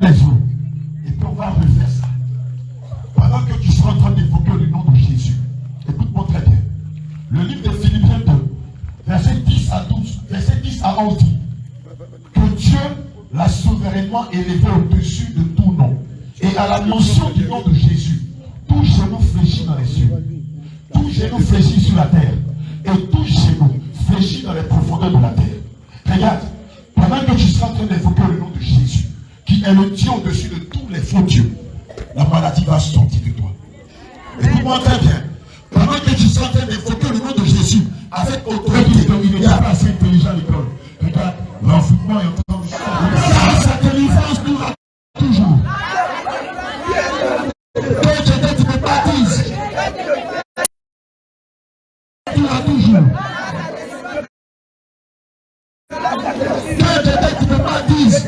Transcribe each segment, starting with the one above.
les yeux. Et puis on va refaire ça. Pendant que tu seras en train d'évoquer le nom de Jésus, écoute-moi très bien. Le livre de Philippiens 2, verset 10 à 12, verset 10 à 11 dit que Dieu l'a souverainement élevé au-dessus de tout nom. Et à la mention du nom de Jésus, tout genou fléchit dans les cieux, tout genou fléchit sur la terre, et tout genou fléchit dans les profondeurs de la terre. Regarde, pendant que tu seras en train d'évoquer le nom de Jésus, qui est le Dieu au-dessus de tous les faux dieux, la maladie va sortir de toi. Écoute-moi très bien. Pendant que tu seras en train d'évoquer le nom de Jésus avec autorité, il n'est pas assez intelligent à l'école. Regarde, l'enfouissement est en train de sortir. Sa délivrance durera toujours. Quand tu me baptises, durera toujours. Quand tu me baptises,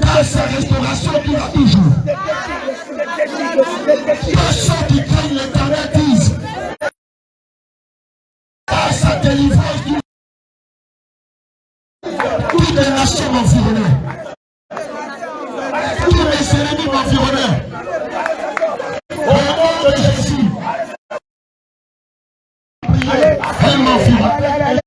dans sa restauration durera toujours. Que ceux qui craignent l'Éternel disent, à sa délivrance durera. Toutes les nations m'environnaient. Tous mes ennemis m'environnaient. Au nom de Jésus, elle m'environne.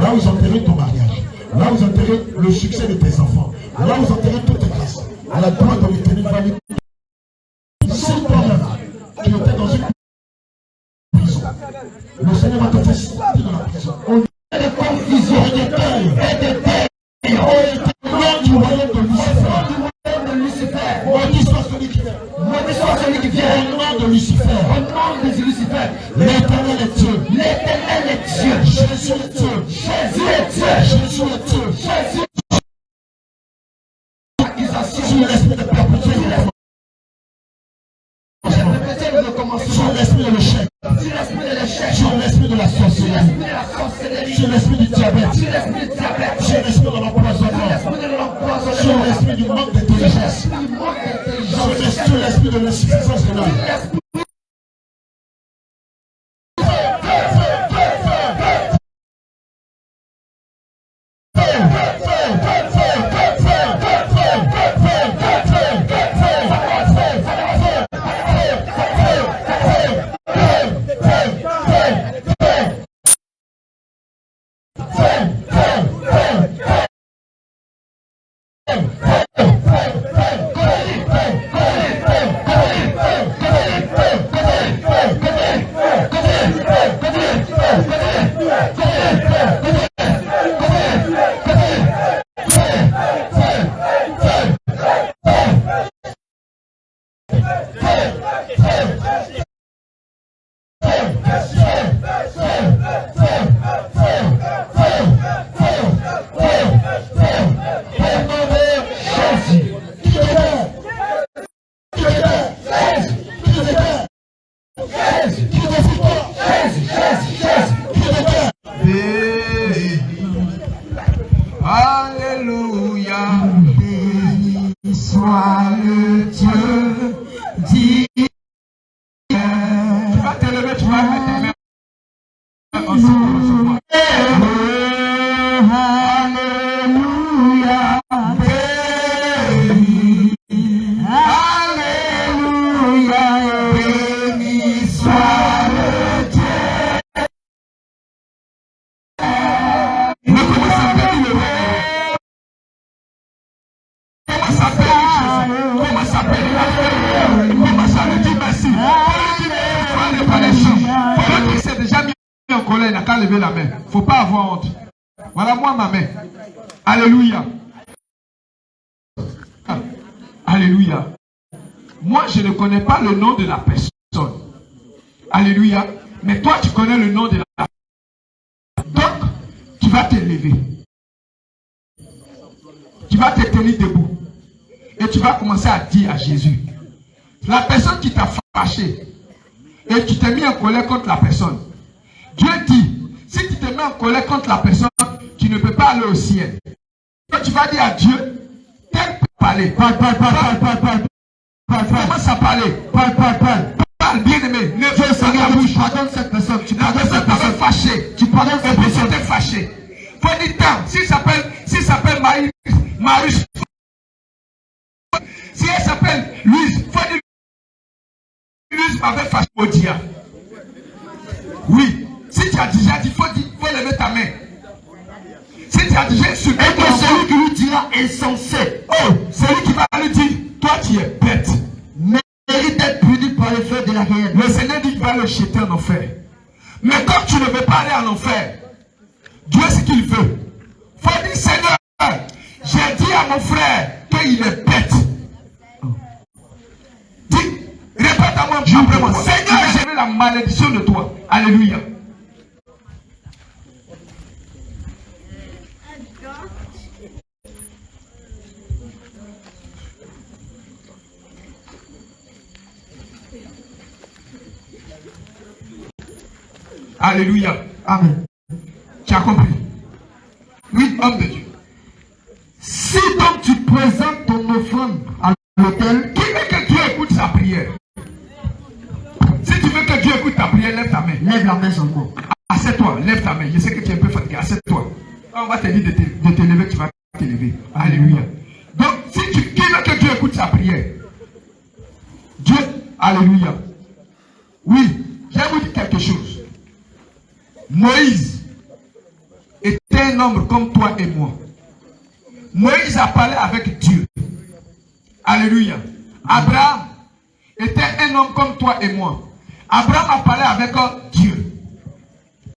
Là où vous enterrez ton mariage, là où vous enterrez le succès de tes enfants, là où vous enterrez toutes tes grâces, à la droite de l'Éternel va venir. Si toi-même, tu étais dans une prison, le Seigneur va te faire sortir de la prison. On a des confusions, des deuils, au nom du royaume de Lucifer. Maudit soit celui qui vient. Au nom de Lucifer. L'Éternel est Dieu. Jésus est Dieu. Jésus est Dieu. Sur l'esprit de perpétuer sur l'esprit de l'échec, sur l'esprit de la sorcellerie, sur l'esprit du diabète, sur l'esprit de l'empoisonnement, sur l'esprit du manque d'intelligence, sur l'esprit de l'insuffisance de l'âme. à bénir Jésus. Commence à bénir la femme. Commence à lui dire merci. Faut ne pas les gens. Pendant qu'il s'est déjà mis en colère, il n'a qu'à lever la main. Il ne faut pas avoir honte. Voilà moi ma main. Alléluia. Alléluia. Moi, je ne connais pas le nom de la personne. Alléluia. Mais toi, tu connais le nom de la personne. Donc, tu vas te lever. Tu vas te tenir debout. Et tu vas commencer à dire à Jésus. La personne qui t'a fâché. Et tu t'es mis en colère contre la personne. Dieu dit, si tu te mets en colère contre la personne, tu ne peux pas aller au ciel. Donc, tu vas dire à Dieu, tel peut parler. Commence à parler. Parle, bien aimé. Ne fais pas la bouche. Pardonne cette personne. Tu pardonnes cette personne fâchée. Tu pardonnes cette personne fâchée. Faut dire tant. S'il s'appelle Marius. Si elle s'appelle Louise, faut dire Louise m'avait fâché au dia. Oui. Si tu as déjà dit, faut lever ta main. Si tu as déjà insulté, et que celui qui lui dira insensé. Oh, celui qui va lui dire, toi tu es bête. Mérite d'être puni par le feu de la haine. Le Seigneur dit qu'il va le jeter en enfer. Mais comme tu ne veux pas aller en enfer, Dieu ce qu'il veut. Faut dire, Seigneur, j'ai dit à mon frère qu'il est bête. Dis, répète à moi après moi. Seigneur, j'ai vu la malédiction de toi. Alléluia. Alléluia. Amen. Tu as compris? Oui, homme de Dieu. Si donc tu présentes ton offrande à l'autel, qui veut que Dieu écoute sa prière? Si tu veux que Dieu écoute ta prière, lève ta main. Lève la main seulement. Assieds-toi, lève ta main. Je sais que tu es un peu fatigué. Assieds-toi. On va te dire de te lever, tu vas te lever. Alléluia. Donc, si qui veut que Dieu écoute sa prière? Dieu, alléluia. Oui, je vais vous dire quelque chose. Moïse était un homme comme toi et moi. Moïse a parlé avec Dieu. Alléluia. Abraham était un homme comme toi et moi. Abraham a parlé avec Dieu.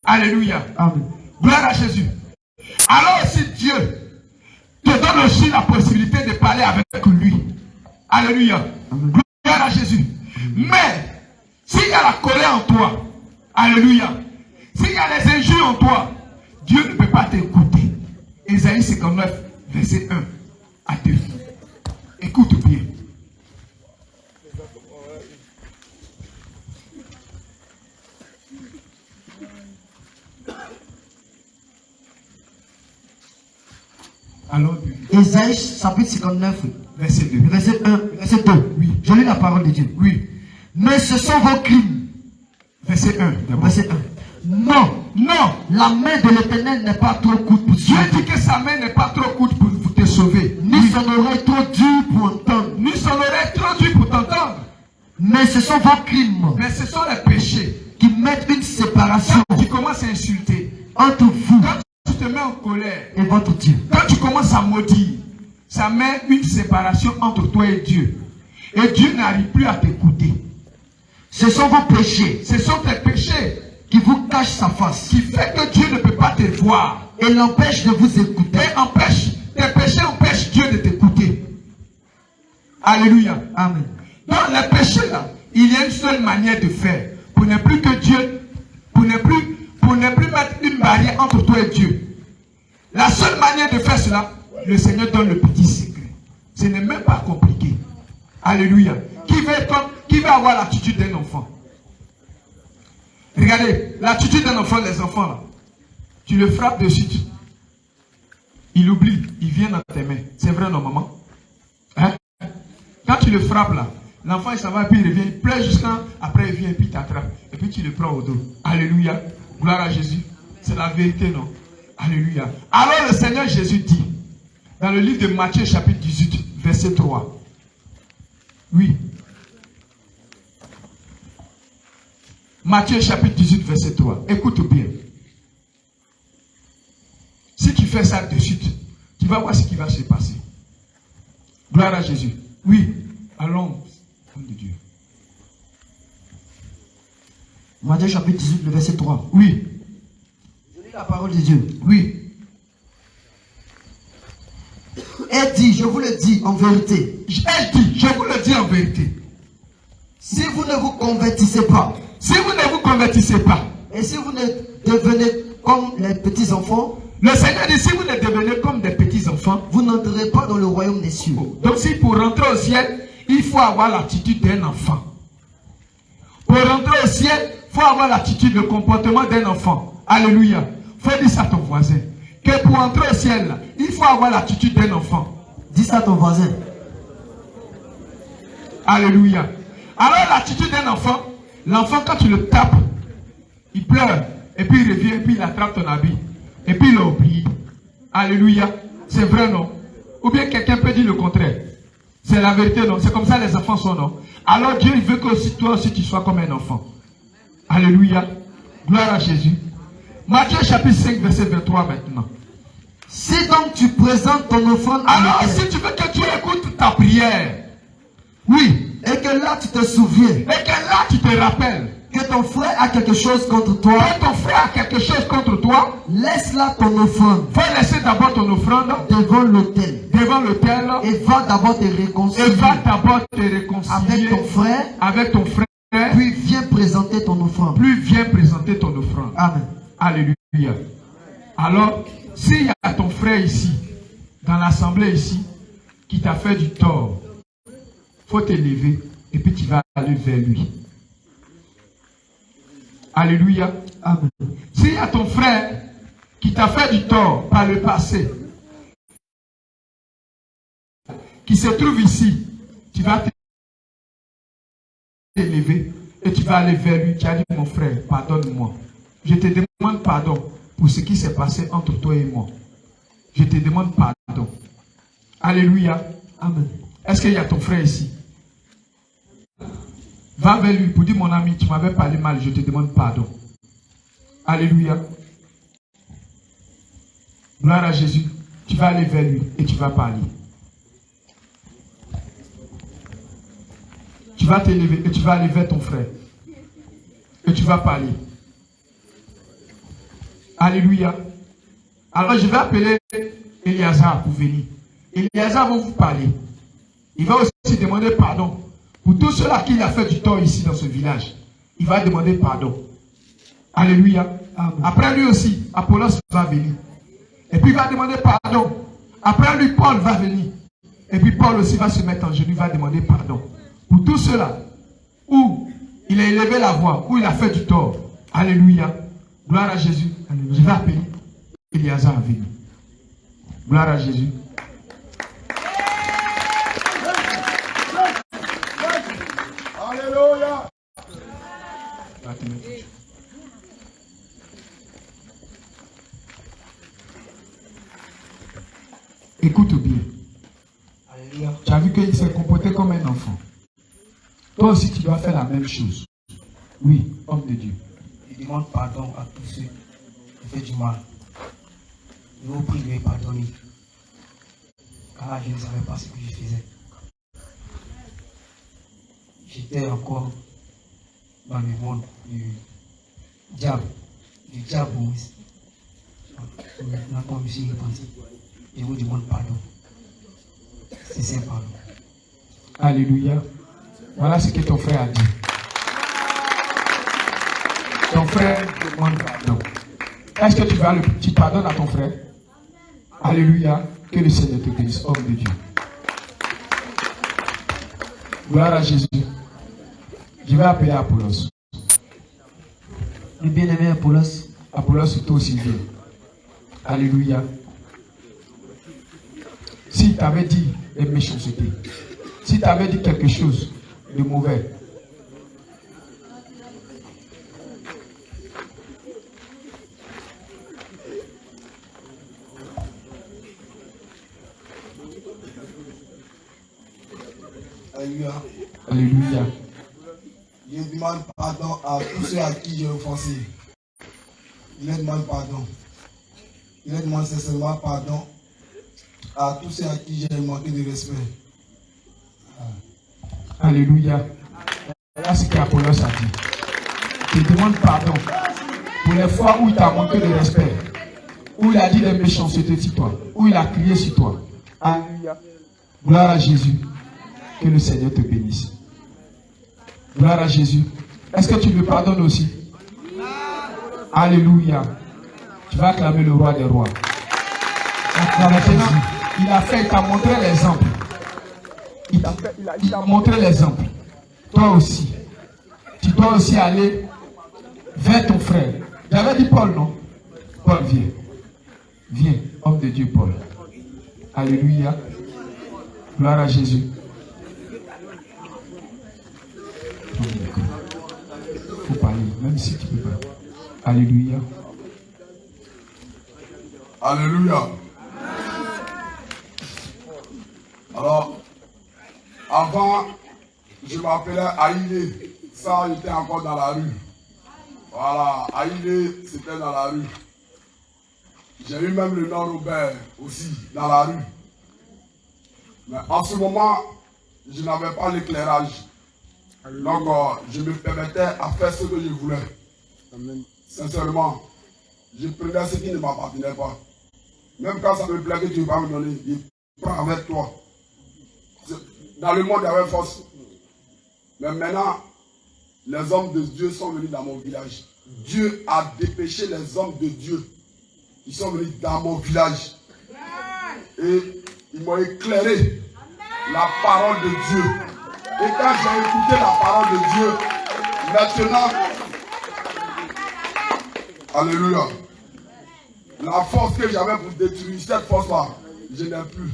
Alléluia. Amen. Gloire à Jésus. Alors si Dieu te donne aussi la possibilité de parler avec lui. Alléluia. Amen. Gloire à Jésus. Mais s'il y a la colère en toi, alléluia. S'il y a les injures en toi, Dieu ne peut pas t'écouter. Ésaïe 59, verset 1 à 2. Écoute bien. Alors, Ésaïe chapitre 59, verset 2. Verset 1, verset 2. Oui. Je lis la parole de Dieu. Oui. Mais ce sont vos crimes. Verset 1. Verset 1. Non, non, la main de l'Éternel n'est pas trop courte pour Dieu sauver. dit que sa main n'est pas trop courte pour te sauver. Ni son oreille trop dure pour entendre. Ni son oreille trop dure pour t'entendre. Mais ce sont vos crimes. Mais ce sont les péchés qui mettent une séparation. Quand tu commences à insulter. Entre vous. Quand tu te mets en colère. Et votre Dieu. Quand tu commences à maudire. Ça met une séparation entre toi et Dieu. Et Dieu n'arrive plus à t'écouter. Ce sont vos péchés. Ce sont tes péchés. Qui vous cache sa face. Qui fait que Dieu ne peut pas te voir. Et l'empêche de vous écouter. Et tes péchés empêchent Dieu de t'écouter. Alléluia. Amen. Dans les péchés là, il y a une seule manière de faire. Pour ne plus que Dieu, pour ne plus mettre une barrière entre toi et Dieu. La seule manière de faire cela, le Seigneur donne le petit secret. Ce n'est même pas compliqué. Alléluia. Qui veut avoir l'attitude d'un enfant? Regardez, l'attitude d'un enfant, les enfants là, tu le frappes de suite. Il oublie, il vient dans tes mains. C'est vrai, non, maman? Hein? Quand tu le frappes là, l'enfant il s'en va, puis il revient, il pleure jusqu'à après il vient, et puis il t'attrape. Et puis tu le prends au dos. Alléluia. Gloire à Jésus. C'est la vérité, non? Alléluia. Alors le Seigneur Jésus dit, dans le livre de Matthieu chapitre 18, verset 3. Oui. Matthieu chapitre 18, verset 3. Écoute bien. Si tu fais ça de suite, tu vas voir ce qui va se passer. Gloire à Jésus. Oui, allons, homme de Dieu. Matthieu chapitre 18, le verset 3. Oui, Je lis la parole de Dieu. oui. Et dit, je vous le dis en vérité, Elle dit, je vous le dis en vérité. si vous ne vous convertissez pas, Si vous ne vous convertissez pas, et si vous ne devenez comme les petits enfants, le Seigneur dit, si vous ne devenez comme des petits enfants, vous n'entrerez pas dans le royaume des cieux. donc si pour rentrer au ciel, il faut avoir l'attitude d'un enfant. Pour rentrer au ciel, il faut avoir l'attitude, le comportement d'un enfant. Alléluia. Il faut dire ça à ton voisin. Que pour entrer au ciel, il faut avoir l'attitude d'un enfant. Dis ça à ton voisin. Alléluia. Alors l'attitude d'un enfant, l'enfant quand tu le tapes, il pleure, et puis il revient, et puis il attrape ton habit, et puis il l'a oublié. Alléluia. C'est vrai, non? Ou bien quelqu'un peut dire le contraire. C'est la vérité, non? C'est comme ça les enfants sont, non? Alors Dieu, il veut que aussi, toi aussi tu sois comme un enfant. Alléluia. Gloire à Jésus. Matthieu chapitre 5, verset 23 maintenant. Si donc tu présentes ton offrande à Alors l'Éternel, si tu veux que tu écoutes ta prière, oui, et que là tu te souviens et que là tu te rappelles que ton frère a quelque chose contre toi, que ton frère a quelque chose contre toi, laisse là ton offrande va laisser d'abord ton offrande devant l'autel devant l'autel et va d'abord te et réconcilier va d'abord te réconcilier avec ton frère, puis viens présenter ton offrande. puis viens présenter ton offrande. Amen. Alléluia. Alors, s'il y a ton frère ici, dans l'assemblée ici, qui t'a fait du tort, faut te lever et puis tu vas aller vers lui. Alléluia. Amen. S'il y a ton frère qui t'a fait du tort par le passé, qui se trouve ici, tu vas te lever et tu vas aller vers lui. Tu as dit, mon frère, pardonne-moi. Je te demande pardon pour ce qui s'est passé entre toi et moi. Je te demande pardon. Alléluia. Amen. Est-ce qu'il y a ton frère ici? Va vers lui pour dire, mon ami, tu m'avais parlé mal, je te demande pardon. Alléluia. Gloire à Jésus. Tu vas aller vers lui et tu vas parler. Tu vas te lever et tu vas aller vers ton frère. Et tu vas parler. Alléluia. Alors je vais appeler Eliazar pour venir. Eliazar va vous parler. Il va aussi demander pardon pour tous ceux-là qui a fait du tort ici dans ce village. Il va demander pardon. Alléluia. Amen. Après lui aussi, Apollos va venir. Et puis il va demander pardon. Après lui, Paul va venir. Et puis Paul aussi va se mettre en genoux, il va demander pardon. Pour tous ceux-là où il a élevé la voix, où il a fait du tort. Alléluia. Gloire à Jésus. Alléluia. Je vais appeler Eliazar à venir. Gloire à Jésus. Alléluia. Écoute bien. Alléluia. Tu as vu qu'il s'est comporté comme un enfant. Toi aussi, tu dois faire la même chose. Oui, homme de Dieu. Je demande pardon à tous ceux qui font du mal. Je vous prie de me pardonner. Car je ne savais pas ce que je faisais. J'étais encore dans le monde du diable. Du diable, oui. Maintenant, comme je suis repenti, je vous demande pardon. C'est ça, pardon. Alléluia. Voilà ce que ton frère a dit. Ton frère demande pardon. Est-ce que tu pardonnes à ton frère? Alléluia. Que le Seigneur te bénisse, homme de Dieu. Gloire à Jésus. Je vais appeler Apollos. Le bien-aimé Apollos. Apollos, toi aussi viens. Alléluia. Si tu avais dit des méchancetés, si tu avais dit quelque chose de mauvais, Alléluia. alléluia. Je demande pardon à tous ceux à qui j'ai offensé. Je leur demande pardon. Je leur demande sincèrement pardon à tous ceux à qui j'ai manqué de respect. Alléluia. Voilà ce qu'Apollos a dit. Il demande pardon pour les fois où il t'a manqué de respect, où il a dit des méchancetés sur toi, où il a crié sur toi. Alléluia. Gloire à Jésus. Que le Seigneur te bénisse. Gloire à Jésus. Est-ce que tu me pardonnes aussi? Alléluia. Tu vas acclamer le roi des rois. Maintenant, il t'a montré l'exemple. Il t'a montré l'exemple. Toi aussi. Tu dois aussi aller vers ton frère. J'avais dit Paul, non? Paul, viens. Viens, homme de Dieu, Paul. Alléluia. Gloire à Jésus. Il faut parler, même si tu peux pas. Alléluia. Alléluia. Alors, avant, je m'appelais Aïlé. Ça, j'étais encore dans la rue. Voilà, Aïlé, c'était dans la rue. J'ai eu même le nom Robert aussi, dans la rue. Mais en ce moment, je n'avais pas l'éclairage. Donc, je me permettais à faire ce que je voulais. Sincèrement, je prenais ce qui ne m'appartenait pas. Même quand ça me plaît que tu vas me donner, je prends avec toi. Dans le monde, il y avait force. Mais maintenant, les hommes de Dieu sont venus dans mon village. Dieu a dépêché les hommes de Dieu. Ils sont venus dans mon village. Et ils m'ont éclairé la parole de Dieu. Et quand j'ai écouté la parole de Dieu, maintenant, alléluia, la force que j'avais pour détruire cette force-là, je n'ai plus.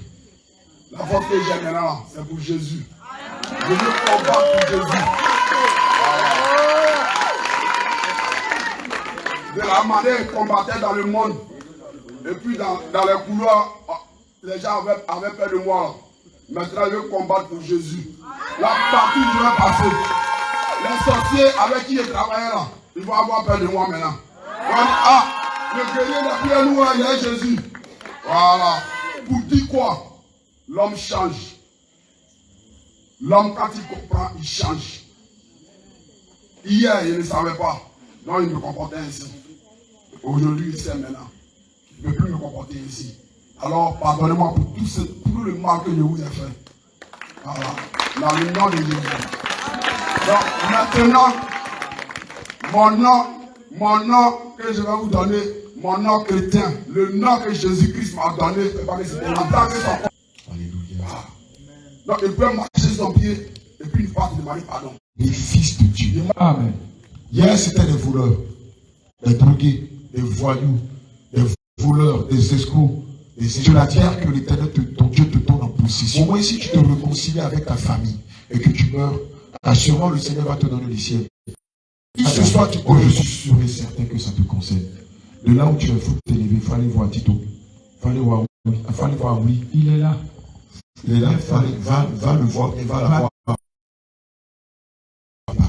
La force que j'ai maintenant, c'est pour Jésus. Je veux combattre pour Jésus. De la manière qu'ils combattaient dans le monde, et puis dans les couloirs, les gens avaient peur de moi. Maintenant, je veux combattre pour Jésus. Là, partout où je vais passer, les sorciers avec qui je travaillais là, ils vont avoir peur de moi maintenant. Le guerrier d'après nous, il y a Jésus. Voilà. Pour dire quoi? L'homme change. L'homme, quand il comprend, il change. Hier, il ne savait pas. Non, il me comportait ainsi. Aujourd'hui, il sait maintenant. Il ne peut plus me comporter ainsi. Alors, pardonnez-moi pour tout le mal que je vous ai fait. Voilà. Dans le nom de Jésus. Donc, maintenant, mon nom que je vais vous donner, mon nom chrétien, le nom que Jésus-Christ m'a donné, c'est pas que c'était en tant que son. Alléluia. Donc, il peut marcher son pied et puis il va te demander pardon. Les fils de Dieu. Amen. Hier, c'était des voleurs, des drogués, des voyous, des voleurs, des escrocs. Et c'est la terre que l'Éternel, ton Dieu, te donne en possession. Au moins, si tu te réconcilies avec ta famille et que tu meurs, assurément le Seigneur va te donner le ciel. Si ce soir tu crois, je suis sûr et certain que ça te concerne. De là où tu es, il faut t'élever, il faut aller voir Tito. Il faut aller voir oui. Il est là. Il est là, va le voir et va la voir.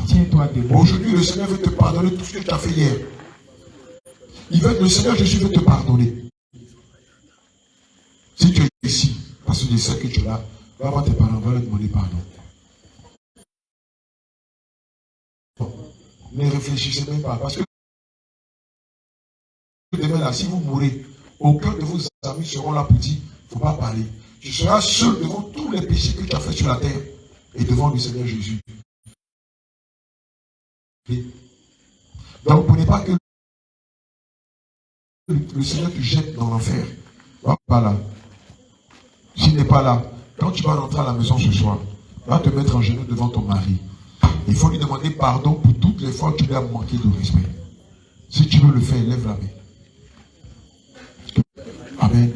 Tiens-toi debout. Aujourd'hui, le Seigneur veut te pardonner tout ce que tu as fait hier. Le Seigneur Jésus veut te pardonner. Si tu es ici, parce que je sais que tu es là, va voir tes parents, va leur demander pardon. Ne réfléchissez même pas, parce que demain là, si vous mourrez, aucun de vos amis seront là pour dire, il ne faut pas parler. Tu seras seul devant tous les péchés que tu as fait sur la terre et devant le Seigneur Jésus. Donc, pour ne pas que le Seigneur te jette dans l'enfer. Pas là. S'il n'est pas là, quand tu vas rentrer à la maison ce soir, va te mettre en genoux devant ton mari. Il faut lui demander pardon pour toutes les fois que tu lui as manqué de respect. Si tu veux le faire, lève la main. Amen.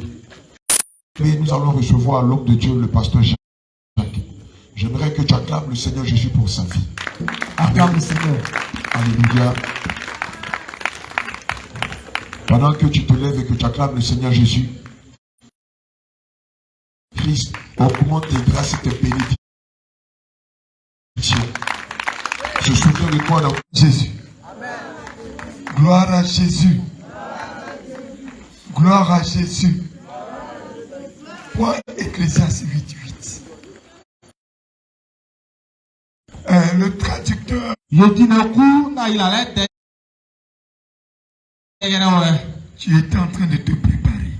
Et nous allons recevoir l'homme de Dieu, le pasteur Jacques. J'aimerais que tu acclames le Seigneur Jésus pour sa vie. Acclame le Seigneur. Alléluia. Pendant que tu te lèves et que tu acclames le Seigneur Jésus, Christ augmente tes grâces et tes bénédictions. Je soutiens de toi dans Jésus. Gloire à Jésus. Gloire à Jésus. Point Ecclésiaste 8:8. préparateur. Tu étais en train de te préparer.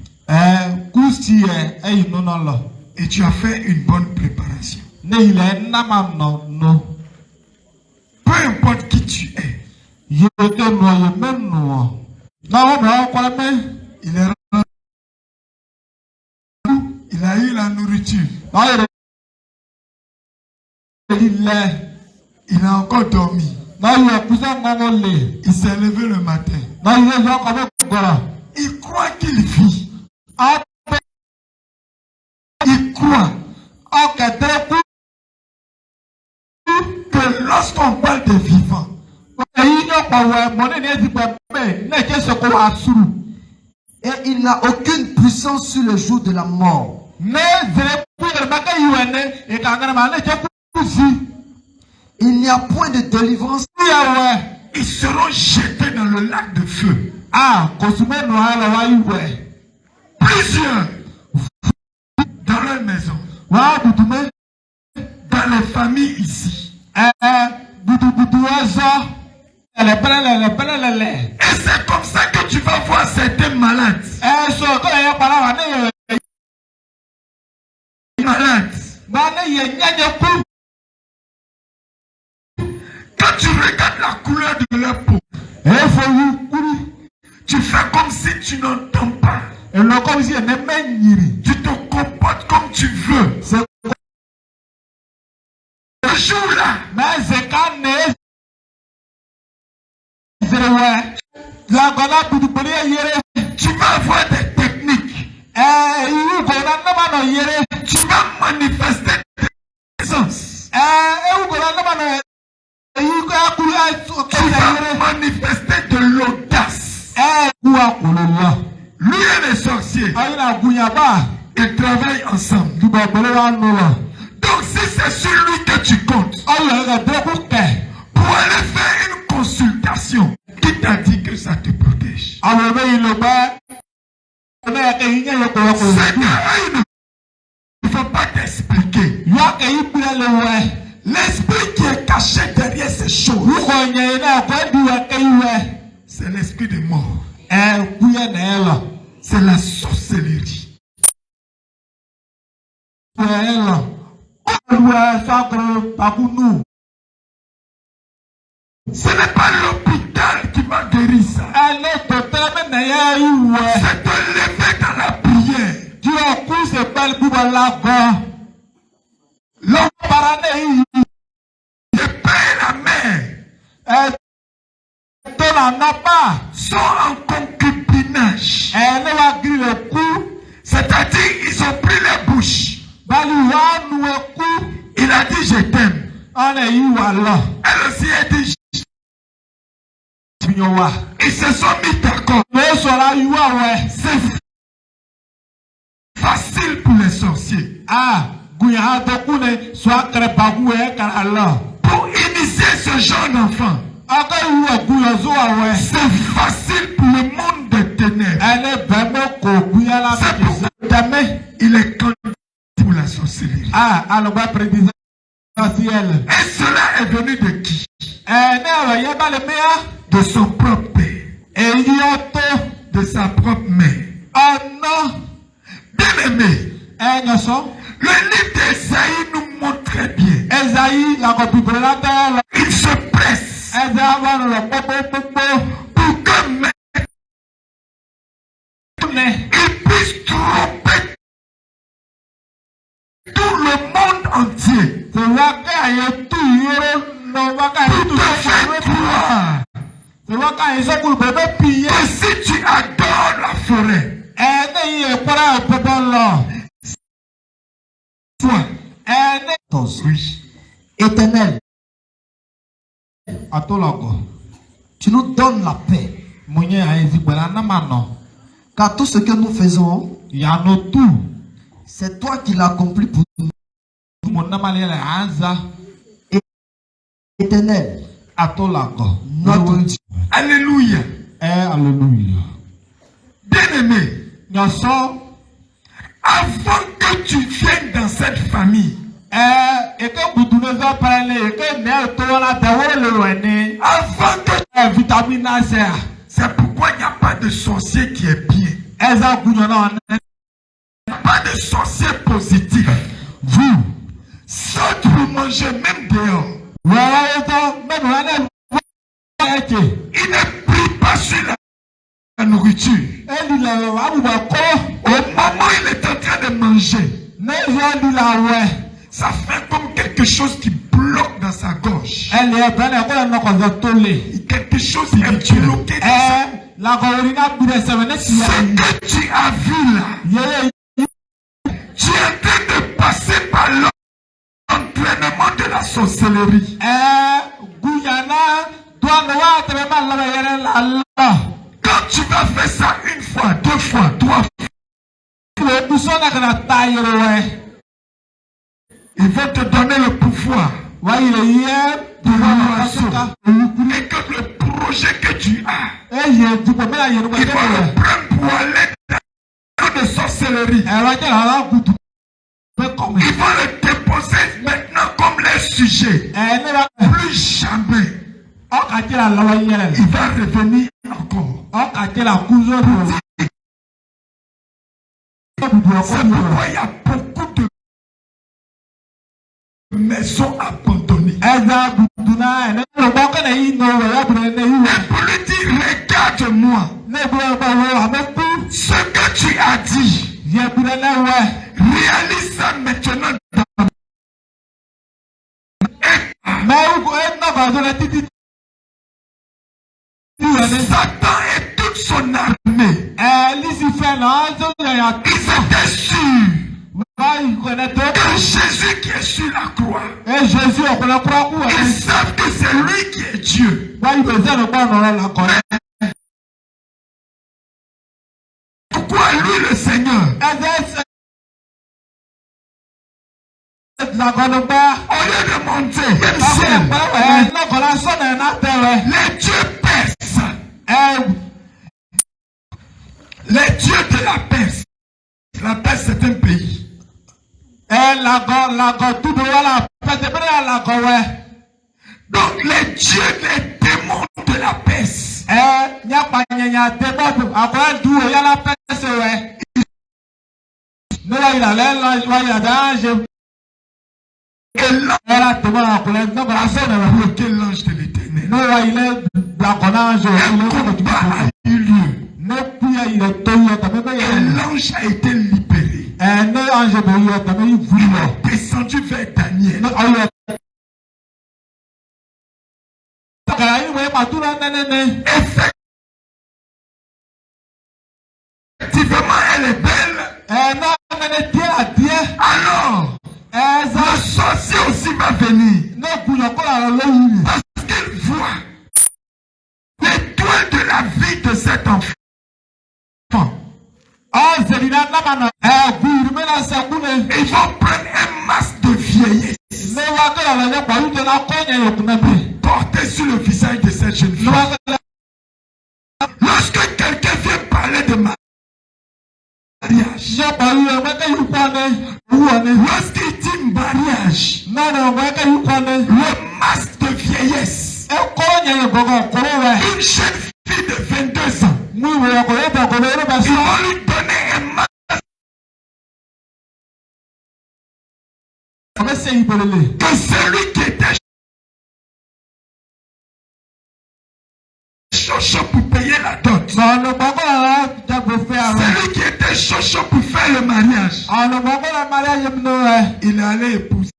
Et tu as fait une bonne préparation. Peu importe qui tu es. Il a eu la nourriture. Il a encore dormi. Il s'est levé le matin. Il croit qu'il vit. Il croit que lorsqu'on parle de vivants, Et il n'a aucune puissance sur le jour de la mort. Il n'y a point de délivrance. ils seront jetés dans le lac de feu. Plusieurs dans leur maison, dans les familles ici. Et c'est comme ça que tu vas voir certains malades. Quand tu regardes la couleur de leur peau, tu fais comme si tu n'entends pas. Tu te comportes comme tu veux. Ce jour-là, tu vas avoir des techniques. Tu vas manifester tes présence. Tu vas manifester de l'audace. Lui et les sorciers, ils travaillent ensemble. Donc si c'est sur lui que tu comptes, pour aller faire une consultation, qui t'a dit que ça te protège? Ces gars-là, il ne faut pas t'expliquer. L'esprit qui est caché derrière ces choses, c'est l'esprit de mort. C'est la sorcellerie. Ce n'est pas l'hôpital qui m'a guéri ça. C'est de lever dans la prière. L'homme le père et la mère sont en concubinage. C'est-à-dire ils ont pris les bouches. Il a dit je t'aime. Elle aussi a dit ils se sont mis d'accord. C'est facile pour les sorciers. Pour initier ce genre d'enfant, c'est facile pour le monde des ténèbres. C'est pourquoi il est candidat pour la sorcellerie. Et cela est venu de qui? De son propre père. De sa propre mère. Bien aimé, le livre d'Esaïe nous montre très bien. Il se presse pour que il puisse tromper tout le monde entier. Pour te faire croire que si tu adores la forêt, oui. Éternel, tu nous donnes la paix. Car tout ce que nous faisons, c'est toi qui l'as accompli pour nous. Éternel, notre Dieu. Alléluia. Bien-aimé, avant que tu viennes dans cette famille, Avant que vitamine C. C'est pourquoi il n'y a pas de sorcier qui est bien. Il n'y a pas de sorcier positif. Vous, sortez pour manger même dehors. Il ne prie pas sur la nourriture. Au moment où il est en train de manger, ça fait comme quelque chose qui bloque dans sa gorge. Quelque chose qui est bloqué dans sa gorge. Ce que tu as vu là, tu es en train de passer par l'entraînement de la sorcellerie. Quand tu vas faire ça une fois, deux fois, trois fois, ils vont te donner le pouvoir de l'oiseau. Et que le projet que tu as, ils vont le prendre pour aller dans de sorcellerie. Ils vont le déposer maintenant comme leur sujet. Plus jamais. Il va revenir encore. C'est pourquoi il y a beaucoup de maisons abandonnées. Et pour lui dire, regarde-moi. Ce que tu as dit, réalise ça maintenant. Satan et toute son armée, ils étaient sûrs que Jésus qui est sur la croix, ils savent que c'est lui qui est Dieu. Pourquoi lui le Seigneur? Au lieu de monter même ciel, les dieux perses, les dieux de la Perse. La Perse c'est un pays. Donc les dieux, les démons de la Perse, et l'ange de l'Éternel. Un combat a eu lieu. Et l'ange a été libéré. Il est descendu vers Daniel. Effectivement, elle est belle. Alors, le sorcier aussi va venir. Parce qu'il voit l'étoile de la vie de cet enfant. Ils vont prendre un masque de vieillesse, porter sur le visage de cette jeune fille. Lorsque quelqu'un vient parler de mariage, lorsqu'il dit mariage, le masque de vieillesse, une jeune fille de 22 ans, ils vont lui donner un masque. Que celui qui était chaud pour payer la dot, celui qui était chaud pour faire le mariage, il allait épouser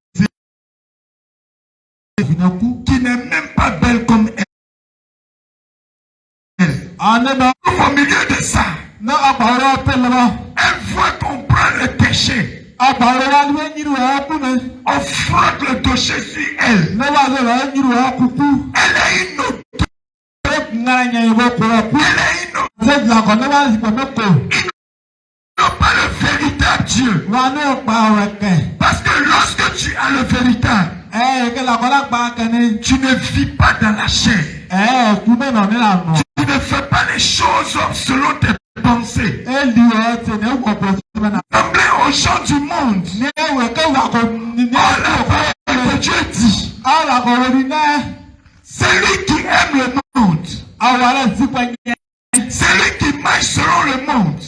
qui n'est même pas belle comme elle. Au milieu de ça, elle voit qu'on prend le péché, on frotte le dossier sur elle. Elle a une autre. Elle a une autre. Ils n'ont pas le véritable Dieu. Parce que lorsque tu as le véritable, tu ne vis pas dans la chair. Tu ne fais pas les choses selon tes pensées. Semblez aux gens du monde. Oh, la parole de Dieu dit, Celui qui marche selon le monde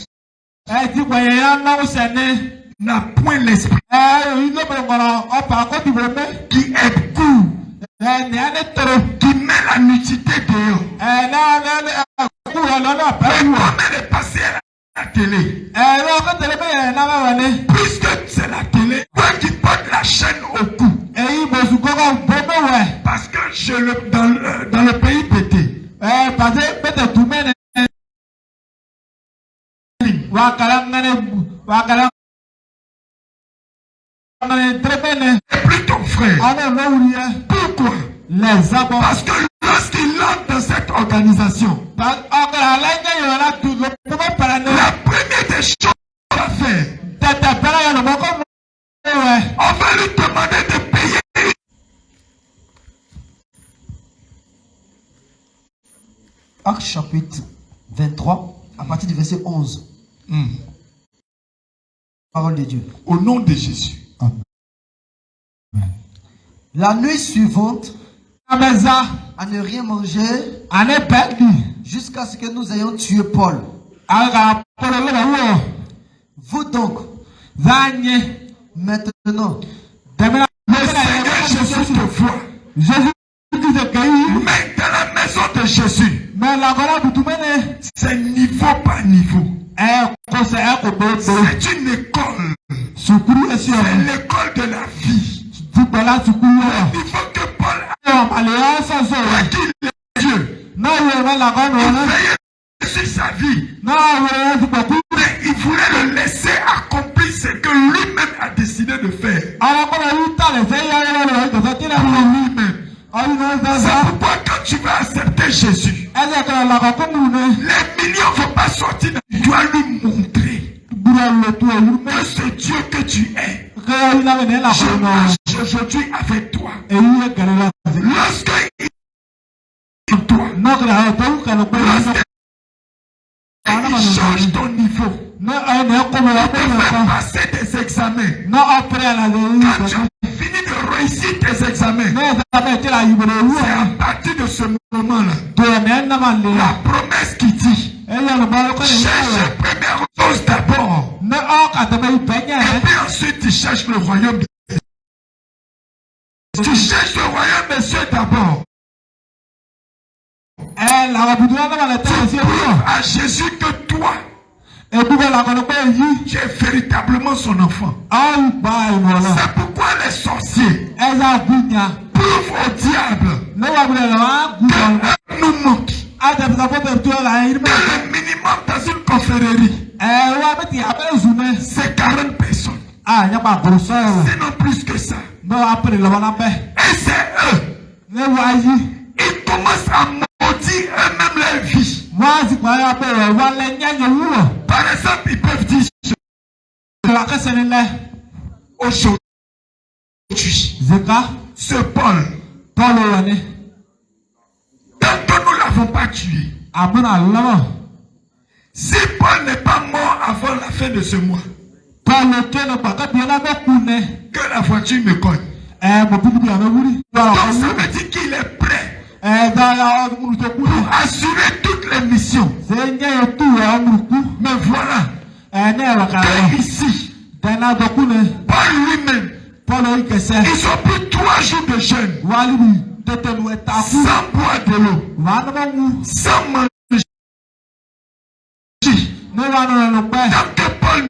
n'a point l'esprit qui est court, qui met la nudité dehors. Comme elle est passée à la télé, puisque c'est la télé, toi qui portes la chaîne au cou, parce que dans le pays pété, c'est plus ton frère. Pourquoi? Parce que lorsqu'il entre dans cette organisation, la première des choses à faire, on va lui demander de payer. Acte chapitre 23, à partir du verset 11. Parole de Dieu. Au nom de Jésus. Amen. La nuit suivante, à ne rien manger, jusqu'à ce que nous ayons tué Paul. Vous donc, maintenant, Le Seigneur Jésus te voit. Mais dans la maison de Jésus, c'est niveau par niveau. C'est une école. C'est l'école de la vie. Il faut que Paul ait qu'il est Dieu. Il veillait sur sa vie. Mais il voulait le laisser accomplir ce que lui-même a décidé de faire. C'est pourquoi quand tu vas accepter Jésus, les millions ne vont pas sortir. Tu dois lui montrer que ce Dieu que tu es, je marche aujourd'hui avec toi. Lorsque il toi, il change ton niveau, il te fait passer des examens. Quand tu as fini de réussir tes examens, c'est à partir de ce moment-là, la promesse qui dit, cherche la première chose d'abord, et puis ensuite tu cherches le royaume de Dieu. Tu cherches le royaume des cieux d'abord. Tu prouves à Jésus que toi, tu es véritablement son enfant. C'est pourquoi les sorciers prouvent au diable que nous manque. Le minimum dans une confrérie, c'est 40 personnes. Sinon plus que ça. Et c'est eux. Ils commencent à maudire eux-mêmes leur vie. Par exemple, ils peuvent dire aujourd'hui, ce Paul, tant que nous ne l'avons pas tué, si Paul n'est pas mort avant la fin de ce mois, que la voiture me cogne. Donc ça veut dire qu'il est prêt pour assurer toutes les missions. Mais voilà que ici, Paul lui-même, ils ont pris 3 jours de jeûne, sans boire de l'eau, sans manger. Tant que Paul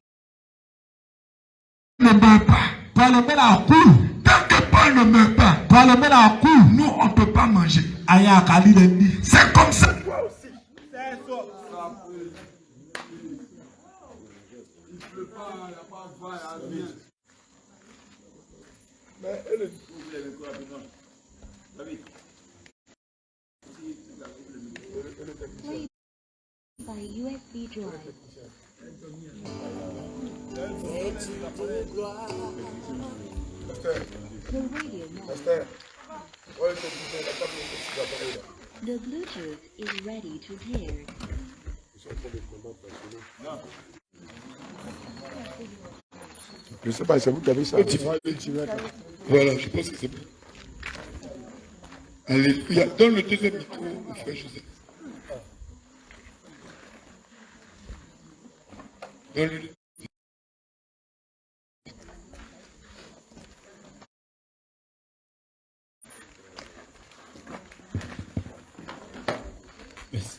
ne meurt pas, tant que Paul ne meurt pas, nous on ne peut pas manger. C'est comme ça. By USB drive. The radio now. The Bluetooth is ready to pair. Je ne sais pas, c'est vous qui avez ça. Voilà, je pense que c'est bon. Alléluia. Donne le deuxième micro au frère Joseph. Merci.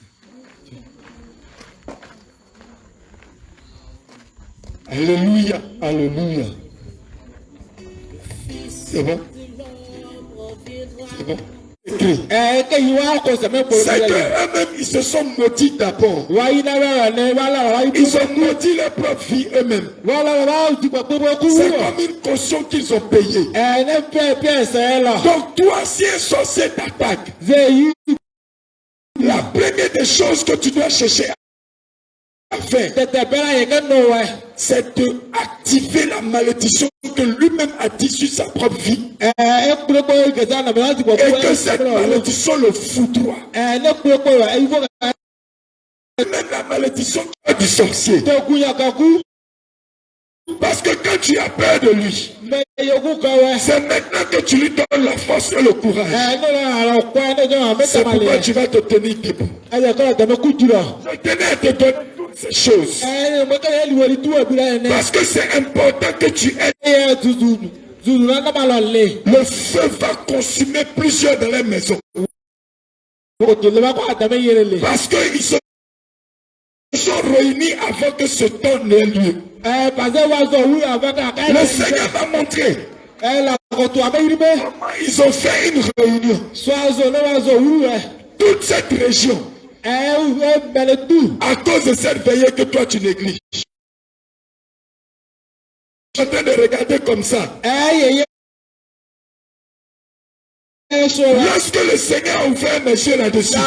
Alléluia, alléluia. C'est bon? C'est bon? C'est qu'eux-mêmes, ils se sont maudits d'abord. Ils ont maudit leur propre vie eux-mêmes. C'est comme une caution qu'ils ont payée. Donc toi, si un sorcier t'attaque, la première des choses que tu dois chercher à faire, c'est de activer la malédiction que lui-même a dit sur sa propre vie. Et que cette malédiction le foudroie. Même la malédiction du sorcier. Parce que quand tu as peur de lui, c'est maintenant que tu lui donnes la force et le courage. C'est pourquoi tu vas te tenir debout. Je tenais à te donner toutes ces choses. Parce que c'est important que tu aies. Le feu va consumer plusieurs de les maisons. Parce qu'ils sont réunis avant que ce temps n'ait lieu. Le Seigneur va montrer comment ils ont fait une réunion. Toute cette région, à cause de cette veillée que toi tu négliges. Je suis en train de regarder comme ça. Lorsque le Seigneur a ouvert mes yeux là-dessus,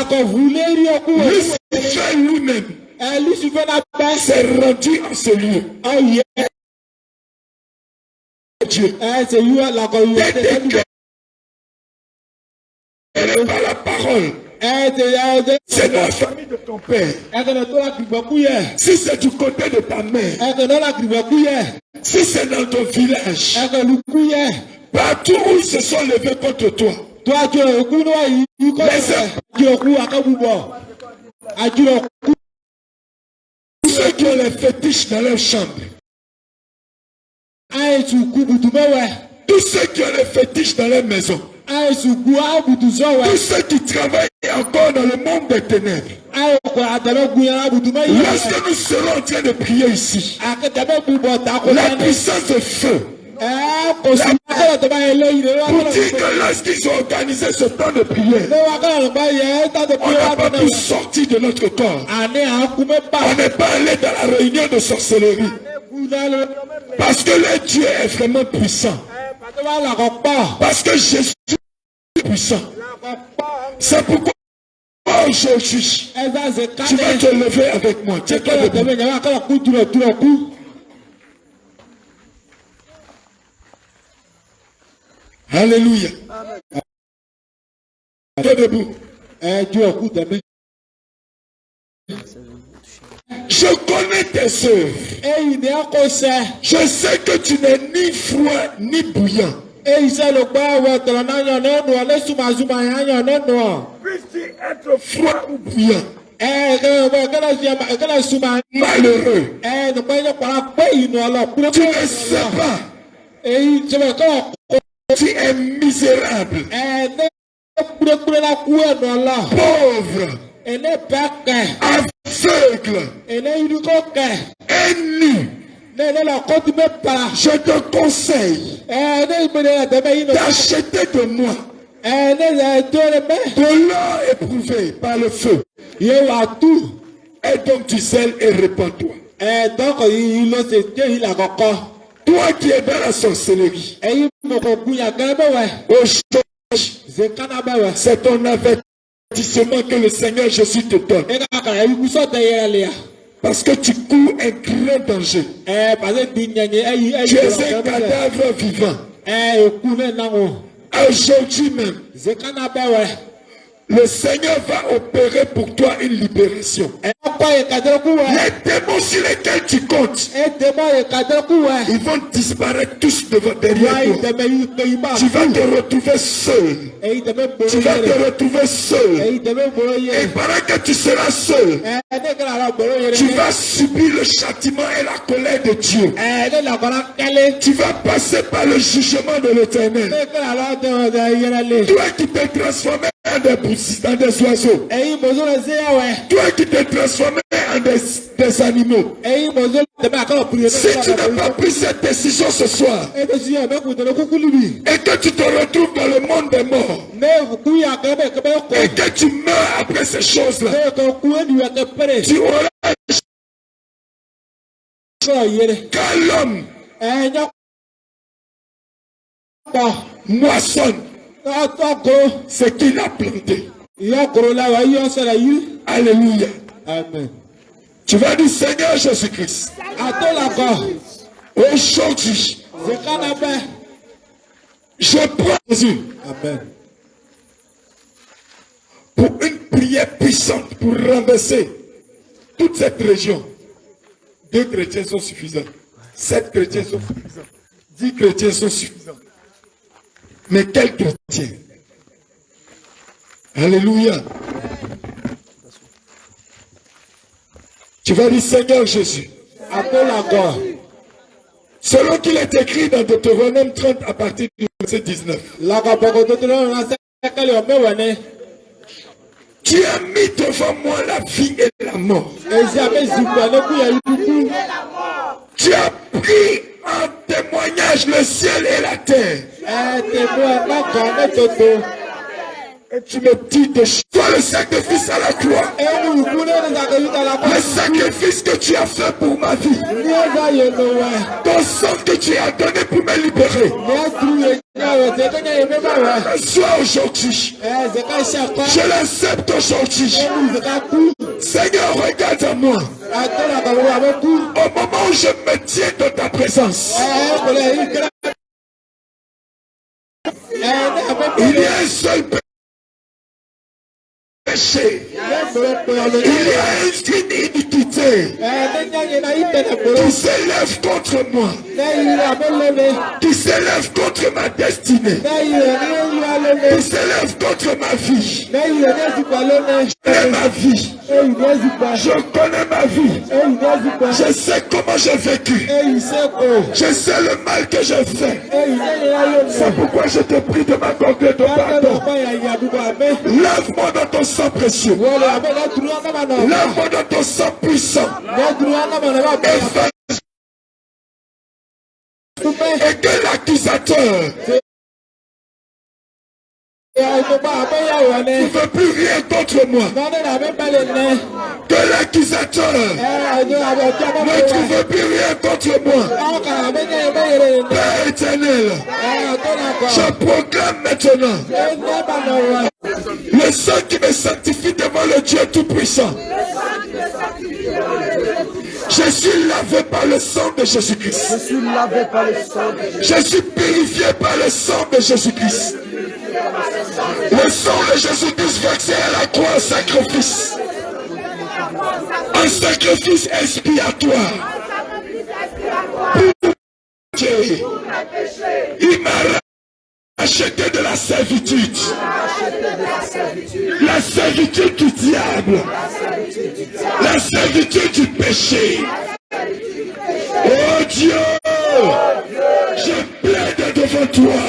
Lucifer lui-même s'est rendu en ce lieu. Dieu. Elle est par la parole. C'est dans la famille de ton père. Si c'est du côté de ta mère. Si c'est dans ton village. Partout où ils se sont levés contre toi. Ceux qui ont les fétiches dans leur chambre. Tous ceux qui ont les fétiches dans leur maison. Tous ceux qui travaillent encore dans le monde des ténèbres. Lorsque nous serons en train de prier ici, la puissance de feu. Pour dire que lorsqu'ils ont organisé ce temps de prière, on n'a pas pu sortir de notre corps. On n'est pas allé dans la réunion de sorcellerie. Parce que le Dieu est vraiment puissant. Parce que Jésus est puissant. C'est pourquoi aujourd'hui, tu vas te lever avec moi. Tiens-toi debout. Alléluia. Tiens debout. Je connais tes œuvres. Je sais que tu n'es ni froid ni bouillant. Puisses-tu être froid ou bouillant? Malheureux. Tu ne sais pas. Tu es misérable. Pauvre. Aveugle. Et nu. Je te conseille d'acheter de moi de l'or éprouvé par le feu. Et donc tu zèle et répands-toi. Toi qui es dans la sorcellerie, c'est ton avertissement que le Seigneur Jésus te donne. Parce que tu cours un grand danger. Tu es un cadavre vivant. Aujourd'hui même, Le Seigneur va opérer pour toi une libération. Les démons sur lesquels tu comptes, ils vont disparaître tous derrière toi. Tu vas te retrouver seul. Tu vas te retrouver seul. Et pendant que tu seras seul, tu vas subir le châtiment et la colère de Dieu. Tu vas passer par le jugement de l'Éternel. Toi qui t'es transformé en des oiseaux. Toi qui t'es transformé en des animaux. Si tu n'as pas pris cette décision ce soir et que tu te retrouves dans le monde des morts et que tu meurs après ces choses-là, tu auras quand l'homme moissonne ce qu'il a planté. Alléluia. Amen. Tu vas dire Seigneur Jésus-Christ, aujourd'hui, je prends Jésus pour une prière puissante pour renverser toute cette région. 2 chrétiens sont suffisants. 7 chrétiens sont suffisants. 10 chrétiens sont suffisants. Mais quels chrétiens? Alléluia. Tu vas dire Seigneur Jésus. Selon qu'il est écrit dans Deutéronome 30 à partir du verset 19. Tu as mis devant moi la vie et la mort. Tu as pris en témoignage le ciel et la terre. Et tu me dis de toi le sacrifice à la croix. Le sacrifice que tu as fait pour ma vie. Ton sang que tu as donné pour me libérer. Sois aujourd'hui. Je l'accepte aujourd'hui. Seigneur, regarde à moi. Au moment où je me tiens dans ta présence. Il y a un seul péché. Il y a une iniquité qui s'élève contre moi, qui s'élève contre ma destinée, qui s'élève contre ma vie. Je connais ma vie. Je connais ma vie. Je sais comment j'ai vécu. Je sais le mal que j'ai fait. C'est pourquoi je te prie de m'accorder ton pardon. Lave-moi dans ton sang précieux. Lave-moi dans ton sang puissant. Et que l'accusateur ne veut plus rien contre moi. Que l'accusateur ne trouve plus rien contre moi. Père éternel, je proclame maintenant le sang qui me sanctifie devant le Dieu Tout-Puissant. Je suis lavé par le sang de Jésus-Christ. Je suis purifié par le sang de Jésus-Christ. Le sang de Jésus-Christ versé à la croix, un sacrifice. Un sacrifice expiatoire. Il m'a racheté de la servitude. La servitude du diable. La servitude du péché. Oh Dieu, je plaide devant toi.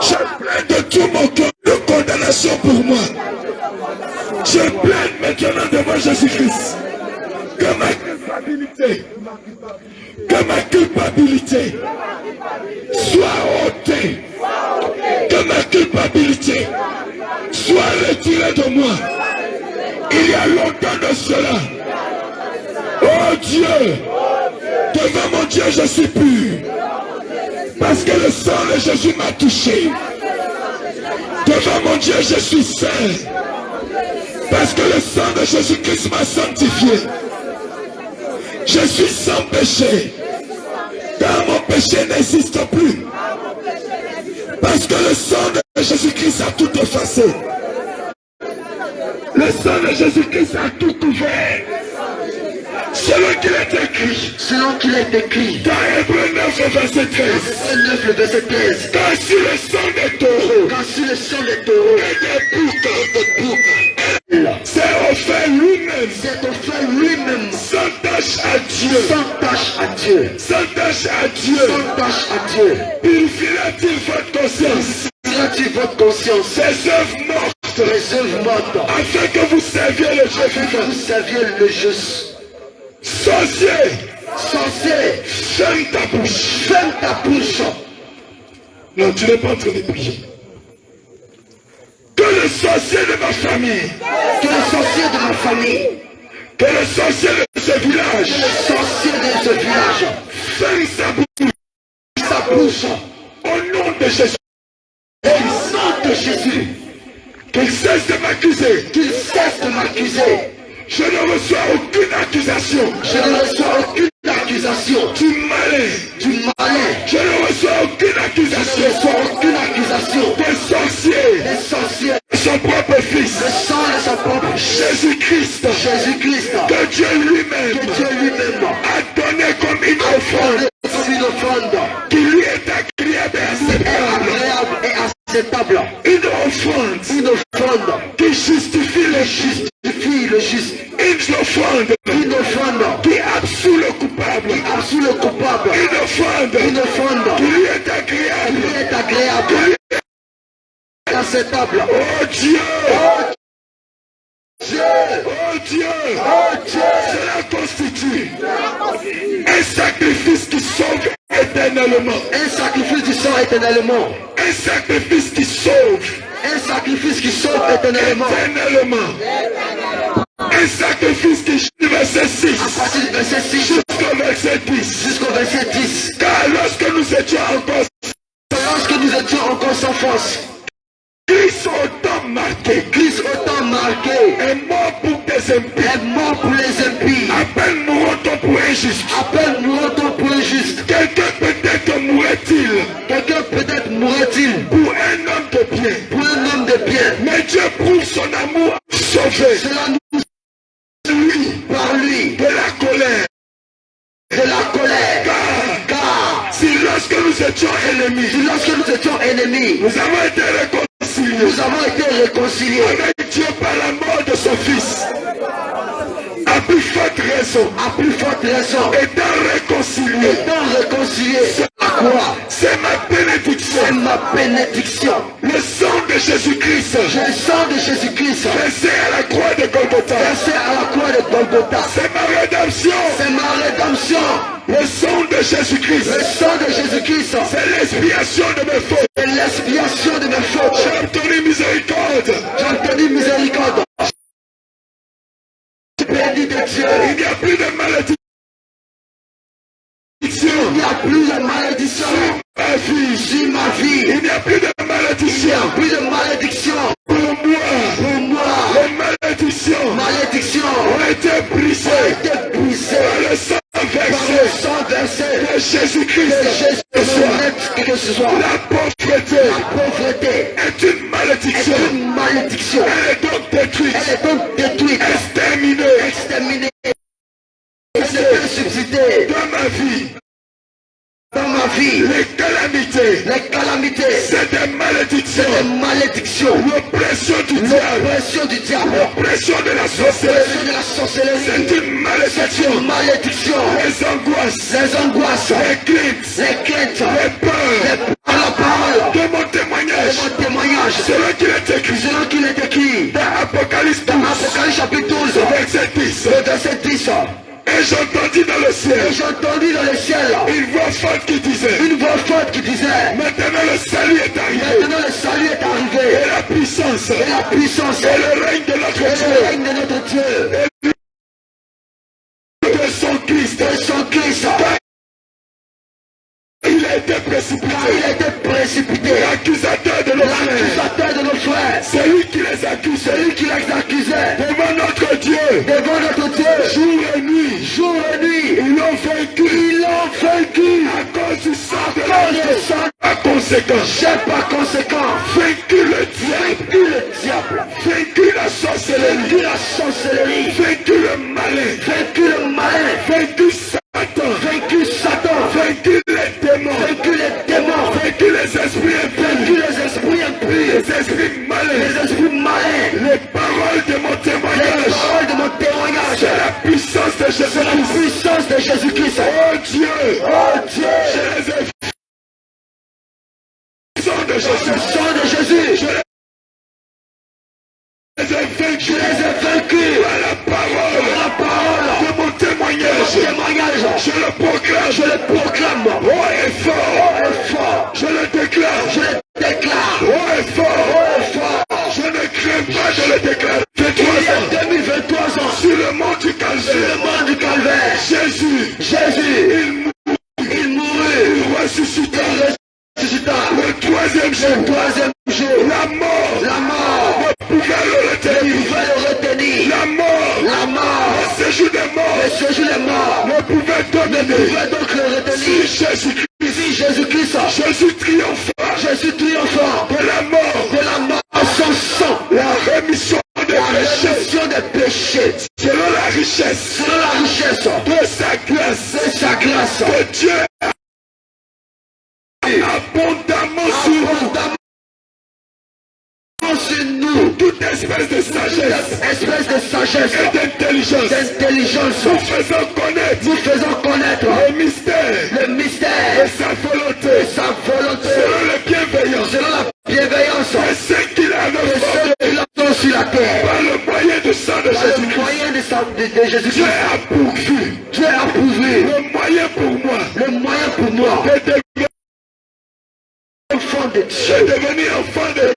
Je plaide de tout mon cœur de condamnation pour moi. Je plaide maintenant devant Jésus-Christ que ma culpabilité soit ôtée. Que ma culpabilité soit retirée de moi. Il y a longtemps de cela. Oh Dieu, devant mon Dieu je suis pur. Parce que le sang de Jésus m'a touché. Devant mon Dieu je suis saint. Parce que le sang de Jésus-Christ m'a sanctifié. Je suis sans péché. Car mon péché n'existe plus. Parce que le sang de Jésus-Christ a tout effacé. Le sang de Jésus-Christ a tout couvert. Selon qu'il est écrit. Selon qu'il est écrit. Dans Hébreux 9, verset 13. Hébreux 9, le verset 13. Car sur le sang des taureaux. Car sur le sang des taureaux. Et des boucs. C'est offert lui-même. C'est offert lui-même. Sans tâche à Dieu. Sans tâche à Dieu. Sans tâche à Dieu. Sans tâche à Dieu. Purifiera-t-il votre conscience? Purifiera-t-il votre conscience? Ces œuvres mortes. Les œuvres mortes. Afin que vous serviez le juste. Afin que vous serviez le juste. Sorcier. Sorcier. Ferme ta bouche. Ferme ta bouche. Non, tu n'es pas en train de prier. Que le sorcier de ma famille. Que le sorcier de ma famille. Que le sorcier de ce village. Que le sorcier de ce village. Ferme sa bouche. Sa bouche. Au nom de Jésus. Au nom de Jésus. Qu'il cesse de m'accuser. Qu'il cesse de m'accuser. Je ne reçois aucune accusation. Je ne reçois aucune accusation. Du malin. Du malin. Je ne reçois aucune Je accusation. ne reçois aucune accusation. Des sorciers. Les sorciers. Son propre fils. Le sang de son propre Jésus-Christ. Jésus-Christ. Que Dieu lui-même. Que Dieu lui-même a donné comme une offrande. Comme une offrande. Qui lui est agréable et acceptable. Agréable et acceptable. Une offrande. Une offrande. Qui justifie le juste. Justifie le juste. Une offrande. Une offrande. Qui absout le coupable. Qui absout le coupable. Une offrande. Une offrande. Qui lui est agréable. Qui lui est agréable. Et acceptable. Oh Dieu. Oh Dieu. Oh Dieu. Oh Dieu. Cela constitue un sacrifice qui sauve éternellement. Un sacrifice qui sauve éternellement. Un sacrifice qui sauve. Un sacrifice qui sauve éternellement. Éternellement. Un sacrifice qui, verset 6. À partir du verset 6 jusqu'au verset 10. Jusqu'au verset 10. Car lorsque nous étions encore sans force. Christ autant marqué. Christ autant marqué. Est mort pour des impies. Est mort pour les impies. À peine mourra-t-on pour un juste. À peine mourra-t-on pour un juste. Quelqu'un peut-être mourrait-il. Quelqu'un peut-être mourrait-il. Pour un homme de bien. Pour un homme de bien. Mais Dieu prouve son amour sauvé. Cela nous par lui. De la colère. De la colère. Car si lorsque nous étions ennemis. Si lorsque nous étions ennemis. Nous avons été réconciliés. Nous avons été réconciliés. Avec Dieu par la mort de son fils. À plus forte raison. À plus forte raison. Étant réconciliés. Étant réconciliés. C'est à quoi? C'est ma bénédiction. C'est ma bénédiction. Le sang de Jésus-Christ. Le sang de Jésus-Christ. Versé à la croix de Golgotha. Versé à la croix de Golgotha. C'est ma rédemption. C'est ma rédemption. Le sang de Jésus-Christ. Le sang de Jésus-Christ. C'est l'expiation de mes fautes. C'est l'expiation de mes fautes. J'ai obtenu miséricorde. J'ai obtenu miséricorde. Béni de Dieu. Il n'y a plus de malédiction. Il n'y a plus de malédiction. Ma vie. Sur ma vie. Il n'y a plus de malédiction. Il n'y a plus de malédiction. Pour moi. Pour moi. Les malédictions. Malédiction. Ont été brisées. Ont été brisées. Par le sang versé. Par le sang versé. De Jésus-Christ. De Jésus-Christ. Que ce soit. La pauvreté. La pauvreté. Est une malédiction. Est une malédiction. Elle est donc détruite. Elle est donc détruite. Exterminée. Exterminée. Elle ne peut subsister. Dans ma vie. Dans ma vie, les calamités, c'est des malédictions, c'est des malédictions, l'oppression du diable, l'oppression de la sorcellerie, c'est une malédiction, les angoisses, les craintes, les peurs, la parole de mon témoignage, selon qu'il est écrit, dans Apocalypse 12, chapitre 12, verset 10, et j'entendis dans le ciel, une voix forte qui disait, maintenant le salut est arrivé, et la puissance, et le règne de notre Dieu, et de son Christ, il a été précipité, l'accusateur de nos frères, celui qui les accusait, devant notre Dieu, jour et nuit, ils l'ont vaincu, à cause du sang de l'agneau. Par conséquent, vaincu le diable, vaincu la sorcellerie, vaincu la sorcellerie, vaincu le malin, vaincu Satan, vaincu les démons, vaincu les esprits impurs, les esprits malins, les paroles de mon témoignage, c'est la puissance de Jésus-Christ. Oh Dieu, je les ai sang de Jésus, je les ai vaincus par la parole de mon témoignage. Je le proclame, haut et fort, je le déclare, haut et fort, je ne crains pas de le déclarer. 2023 ans, sur le mont du Calvaire, Jésus, il mourut, il ressuscita. Le troisième jour, la mort ne pouvait le retenir. La mort, le séjour des morts ne pouvait donc le retenir. Si Jésus-Christ, Jésus triomphant de la mort, son sang, la rémission des péchés, selon la richesse de sa grâce, que Dieu abondamment sur nous, toute espèce de sagesse et d'intelligence, nous faisons connaître le mystère de sa volonté, selon la bienveillance de ceux qui l'ont sur la terre, par le moyen du sang de Jésus. Dieu a pourvu le moyen pour moi de devenir enfant de Dieu.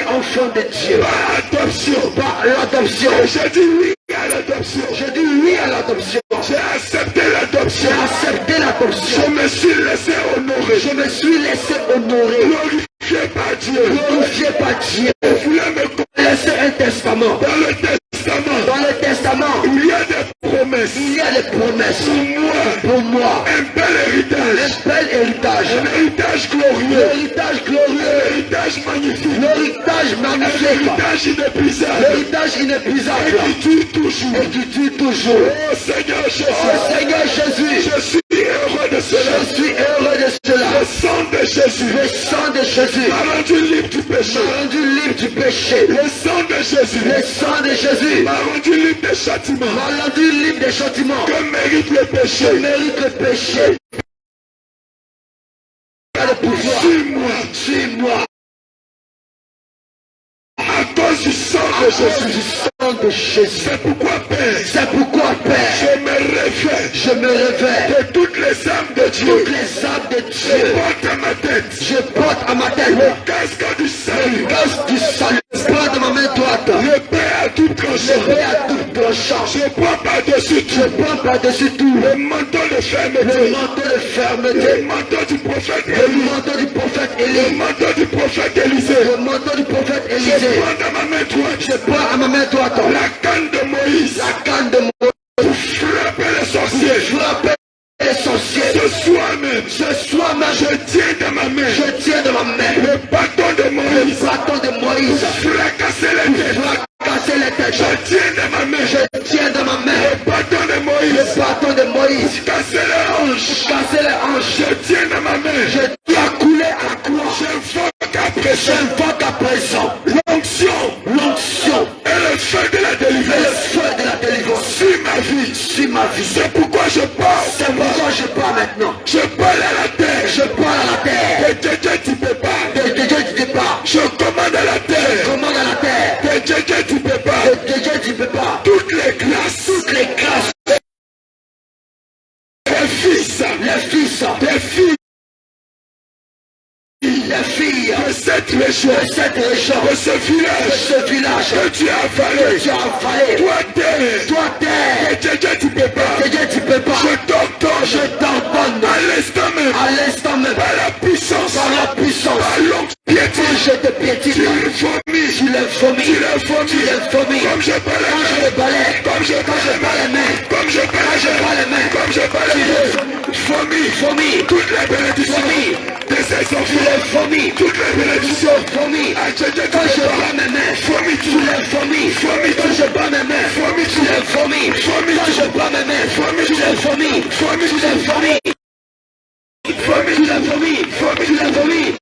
Enfant de Dieu. Par l'adoption. J'ai dit oui à l'adoption. J'ai accepté l'adoption. Je me suis laissé honorer. Glorifié par Dieu. Vous voulez me laisser un testament. Dans le testament, il y a des promesses. Pour moi, un bel héritage. Un héritage glorieux. L'héritage magnifique. L'héritage inépuisable. Et qui tue toujours. Oh Seigneur Jésus. Je suis heureux de cela. Le sang de Jésus m'a rendu libre du péché. Le sang de Jésus m'a rendu libre des châtiments. Que mérite le péché. Suis-moi. À cause du sang de Jésus. C'est pourquoi, Père, je me réveille de toutes les âmes de Dieu. Je porte à ma tête le casque du salut. Je prends de ma main droite le paix à tout tranchant. Je prends par-dessus tout le manteau de fermeté. Le manteau du prophète Élie. Le manteau du prophète Élisée. Je prends à ma main droite la canne de Moïse. Pour frapper les sorciers. Ce soir même, je tiens dans ma main le bâton de Moïse. Pour fracasser les têtes. Je tiens dans ma main le bâton de Moïse. Casser les hanches. Je tiens dans ma main. Je dois couler à la croix. J'invoque à présent l'onction et le feu de la délivrance sur ma vie. C'est pourquoi je parle maintenant. Je parle à la terre. Et Dieu tu peux pas. Je commande à la terre. Et Dieu tu peux pas. Toutes les grâces. Les filles. La fille de cette région, de ce village que tu as avalé. Toi terre, que tu peux pas. Je t'ordonne à l'instant même, par la puissance, par longue piété, je te piétine, tu les vomis, comme je balais, comme je vomis, toutes les bénédictions de ses enfants, toutes les bénédictions, quand je prends mes mains, vomis, tu la famille, famille de la famille, famille de la famille, famille de la famille,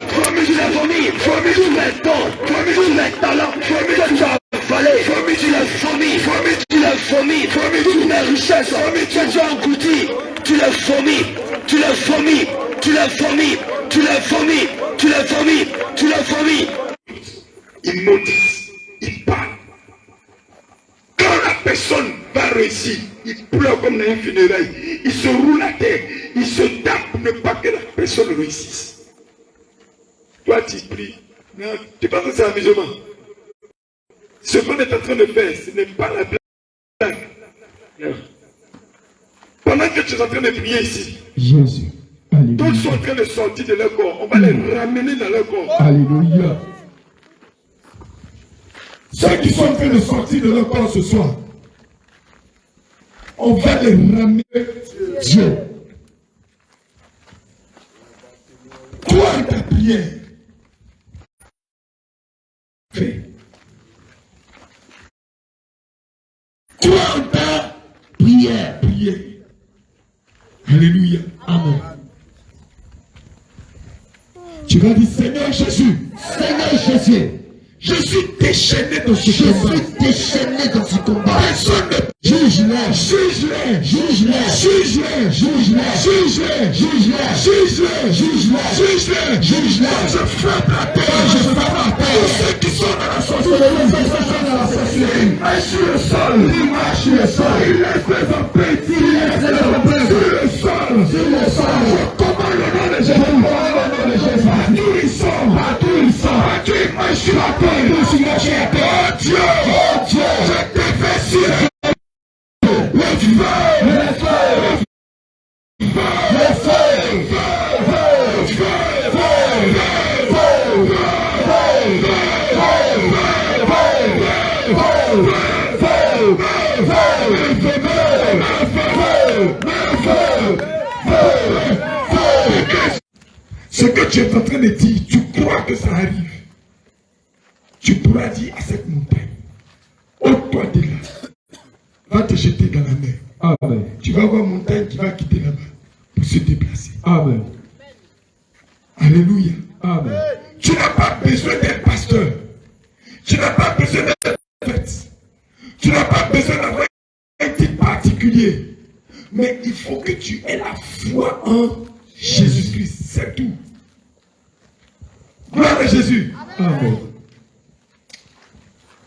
famille de la famille, famille de mes dons, famille de mes talents, famille de ta vallée, famille de la famille, famille de la famille, famille de mes richesses, famille que tu as englouti, tu la famille, tu la famille, tu la famille, tu la famille, tu la famille, tu la famille. Ils maudissent, ils parlent. Quand la personne va réussir, il pleure comme dans un funérail, il se roule à terre, il se tape pour ne pas que la personne réussisse. Toi tu pries, non, tu penses que c'est amusement. Ce qu'on est en train de faire, ce n'est pas la blague. Non. Pendant que tu es en train de prier ici, Jésus. Alléluia. tous sont en train de sortir de leur corps, on va les ramener dans leur corps. Alléluia. Ceux qui sont en train de sortir de leur corps ce soir, on va les ramener Dieu. Toi, ta prière, fais. Toi, ta prière, prière. Alléluia. Amen. Tu vas dire, Seigneur Jésus, Seigneur Jésus, je suis déchaîné dans ce combat. Je suis déchaîné dans ce combat. Personne ne juge-les, juge-les, juge-les, juge-les, juge-les, juge-les, juge-les, juge-les, juge-les, juge-les, juge-les. Je frappe la terre, je frappe la terre. Tous ceux qui sont dans la sorcellerie, marche sur le sol, il marche sur le sol, il laisse les empêtres, il laisse les empêtres sur le sol, sur le sol. Je commande le nom de Jésus, je commande le nom de Jésus. Partout ils sont, partout ils sont, partout ils marchent sur la terre. Oh Dieu, oh Dieu, je t'ai fait sur le feu, le feu, le feu, ce que tu es en train de dire, tu crois que ça arrive. Tu pourras dire à cette montagne, ôte-toi de là, va te jeter dans la mer. Amen. Tu vas voir une montagne qui va quitter là-bas pour se déplacer. Amen. Alléluia. Amen. Tu n'as pas besoin d'être pasteur. Tu n'as pas besoin d'être prophète. Tu n'as pas besoin d'avoir un titre particulier. Mais il faut que tu aies la foi en Jésus-Christ. C'est tout. Gloire à Jésus. Amen.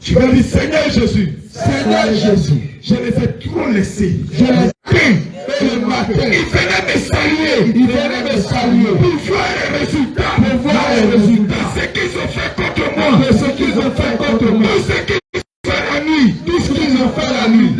Tu vas dire, Seigneur Jésus, Seigneur Jésus, je les ai trop laissés. Je les ai pris le matin. Ils venaient me saluer. Ils venaient me saluer. Pour voir les résultats. Pour voir les résultats. Ce qu'ils ont fait contre moi. De ce qu'ils ont fait contre moi. Tout ce qu'ils ont fait la nuit. Tout ce qu'ils ont fait la nuit.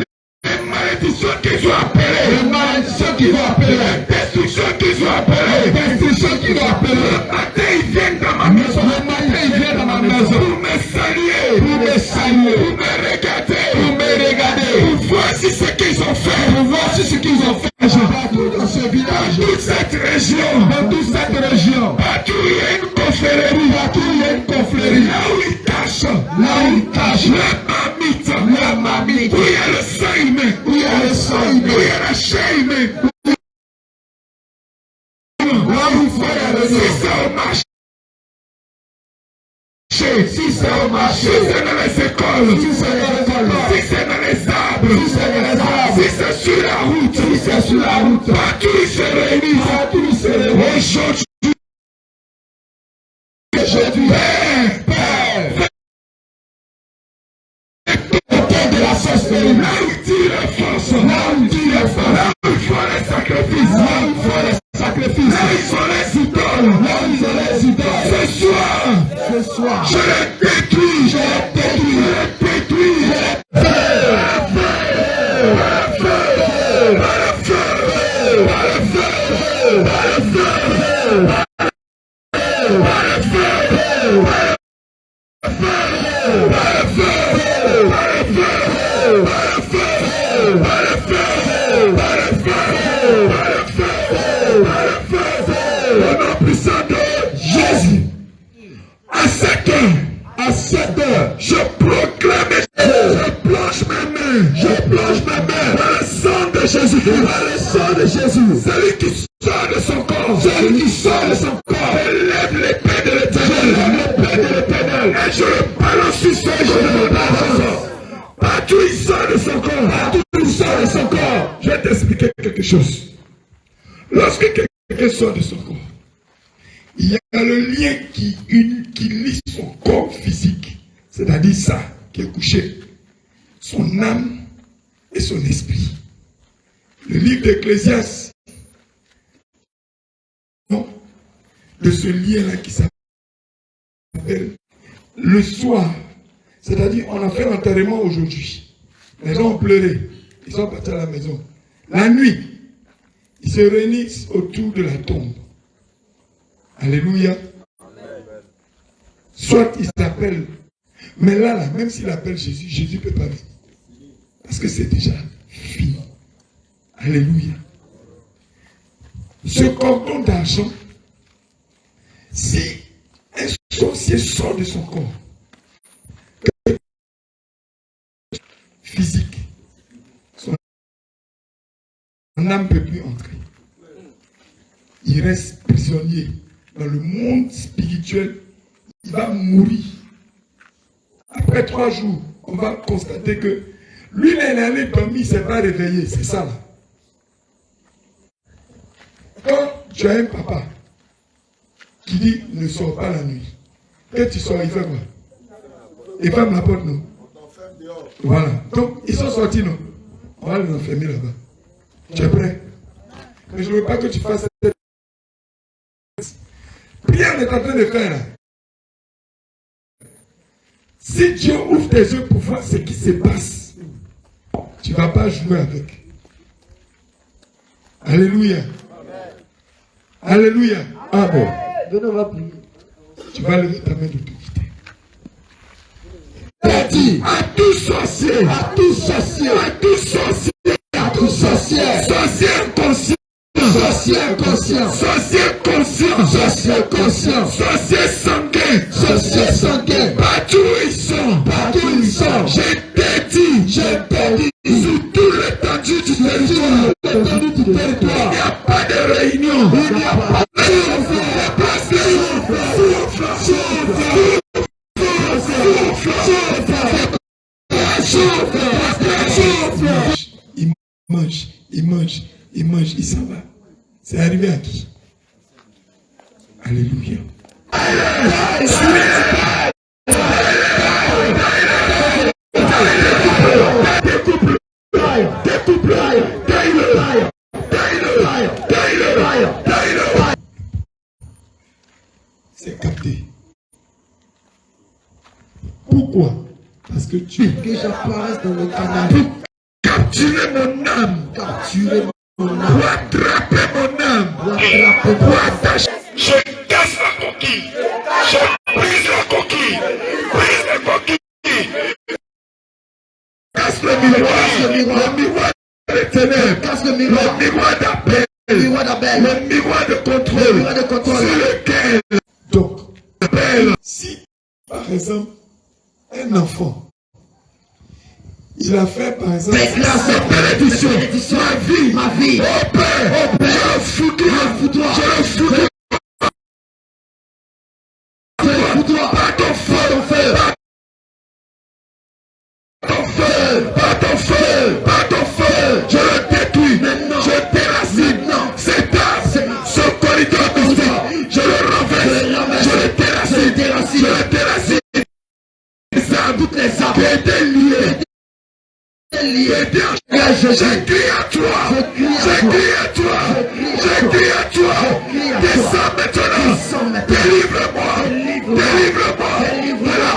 Les malédictions qu'ils ont appelées. Les malédictions qu'ils ont appelées. Les destructions qu'ils ont appelées. Les destructions qu'ils ont appelées. Le matin, ils viennent dans ma maison. Le matin, ils viennent dans ma maison. Pour me saluer. Pour me saluer. Pour me regarder. Pour me regarder. Pour voir si ce qu'ils ont fait. Pour voir si ce qu'ils ont fait. Je vais dans ce village. Dans toute cette région. Dans toute cette région. Partout il y a une confrérie. Partout il y a une confrérie. Là où ils cachent. Là où ils cachent. La mamite. La mamite. Où il y a le sang humain. Où il y a le sang humain. Où il y a la chair humaine. Là où il faut y aller. C'est ça au marché. Si c'est au marché, si c'est dans les écoles, si c'est dans les écoles, si c'est dans les arbres, si c'est dans les arbres, si c'est sur la route, si c'est sur la route, partout ils se réunissent, partout ils se réunissent. Aujourd'hui, Père, Père, de la sorcellerie, là où il tire les forces, là où il tire les forces, là où il faut les sacrifices, là où il faut les sacrifices, là où ils ont les idoles, là où ils ont les idoles. Ce soir, je les détruis, je les détruis, je les détruis, je les Jésus. À 7 heures, je proclame, je plonge mes mains dans le sang de de Jésus, par le sang de Jésus, celui qui sort de son corps, celui qui sort de son corps, élève l'épée de l'Éternel, et je le balance sur son corps. Partout il sort de son corps, partout il sort de son corps. Je vais t'expliquer quelque chose. Lorsque quelqu'un sort de son corps, il y a le lien qui lie son corps physique, c'est-à-dire ça qui est couché, son âme et son esprit. Le livre d'Ecclésiaste, de ce lien-là qui s'appelle le soir. C'est-à-dire, on a fait l'enterrement aujourd'hui. Les gens ont pleuré. Ils sont partis à la maison. La nuit, ils se réunissent autour de la tombe. Alléluia. Soit ils s'appellent. Mais là, même s'il appelle Jésus, Jésus ne peut pas venir. Parce que c'est déjà fini. Alléluia. Ce cordon d'argent, si un sorcier sort de son corps, physique, son âme ne peut plus entrer. Il reste prisonnier dans le monde spirituel. Il va mourir. Après 3 jours, on va constater que lui, il est allé dormir, il ne s'est pas réveillé. C'est ça là. Quand tu as un papa qui dit ne sors pas la nuit, quand tu sors, il fait quoi? Il ferme la porte, non? Voilà. Donc, ils sont sortis, non? On va les enfermer là-bas. Tu es prêt? Mais je ne veux pas que tu fasses cette prière est en train de faire là. Si Dieu ouvre tes yeux pour voir ce qui se passe, tu ne vas pas jouer avec. Alléluia. Alléluia. Amen. Tu vas lever ta main d'autorité. Dit à tout sorcier, à tout sorcier, à tout sorcier, à tout sorcier, sorcier inconscient, sorcier inconscient, sorcier conscient, sorcier conscient, sorcier sanguin, partout ils sont, je t'ai dit, sous tout l'étendue du territoire, il n'y a pas de réunion, il n'y a pas de il mange, il s'en va. C'est arrivé à qui? Alléluia. C'est capté. Pourquoi? Parce que tu veux que j'apparaisse dans le canal. Pour capturer mon âme. Pour attraper mon âme. Pour attacher. Je casse la coquille. Je brise la coquille. Brise la coquille. Casse le miroir des ténèbres. Casse le miroir d'appel. Le miroir de contrôle. Sur lequel. Donc, si, par exemple, un enfant, il a fait par exemple bénédiction, ma vie, oh Père, je le fous-toi, pas ton feu, pas ton feu, je le détruis, maintenant, je déracine, c'est ce corridor de vie, je le renverse, je le déracine, toutes les arbres qui étaient liés. Je crie à toi. Descends maintenant. Délivre-moi de la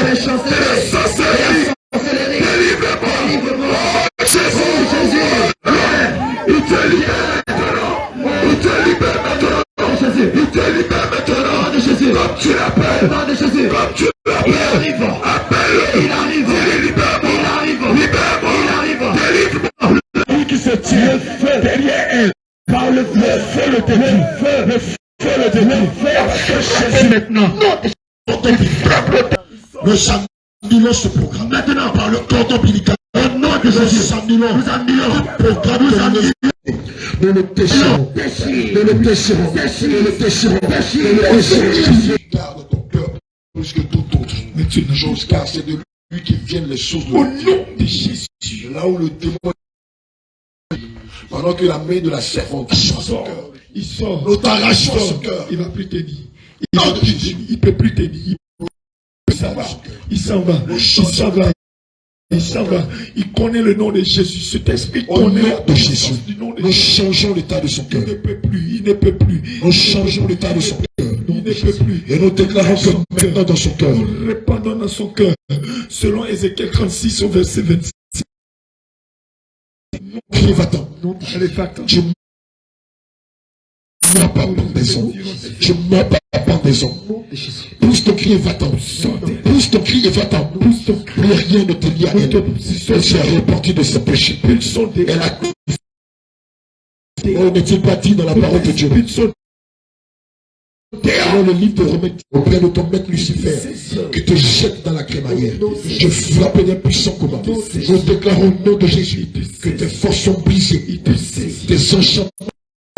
méchanceté, de la sorcellerie. Délivre-moi. Oh, Jésus. Il te libère maintenant. Comme tu l'appelles. Il arrive. Appelle-le. Il arrive. Libère-moi. Délivre-moi. Lui qui se tient derrière elle. Par le feu, le Jésus maintenant. Le samedi se programme maintenant par le cordon ombilical. Au nom de Jésus, nous annulons tout programme de nous le pécherons, nous le pécherons, nous le pécherons, nous le pécherons. Garde ton cœur plus que tout autre. Maintenant, car c'est de lui qui viennent les choses de au nom de Jésus. Là où le démon, pendant que la main de la servante sort, il sort, nous t'arrachons son cœur. Il ne va plus tenir. Il ne peut plus tenir. Il s'en va. Il s'en va. Il s'en va. Il s'en va. Il connaît le nom de Jésus. Cet esprit connaît le nom de Jésus. Nous changeons l'état de son cœur. Il ne peut plus. Il ne peut plus. Nous changeons l'état de son cœur. Il ne peut plus. Et nous déclarons que maintenant dans son cœur. Nous répandons dans son cœur. Selon Ézéchiel 36 au verset 26. Criez va-t'en. Je ne pas pendaison. Je ne pas pendaison. Pousse ton cri et va-t'en. Pousse ton cri et va-t'en. Plus rien ne te lie à elle. Elle s'est repentie de ses péchés. Elle a... Oh, n'est-il pas dit dans la parole de Dieu? Dans le livre de remède auprès de ton maître Lucifer, qui te jette dans la crémaillère. Je frappe d'un puissant combat. Je déclare au nom de Jésus que tes forces sont brisées. Tes enchantements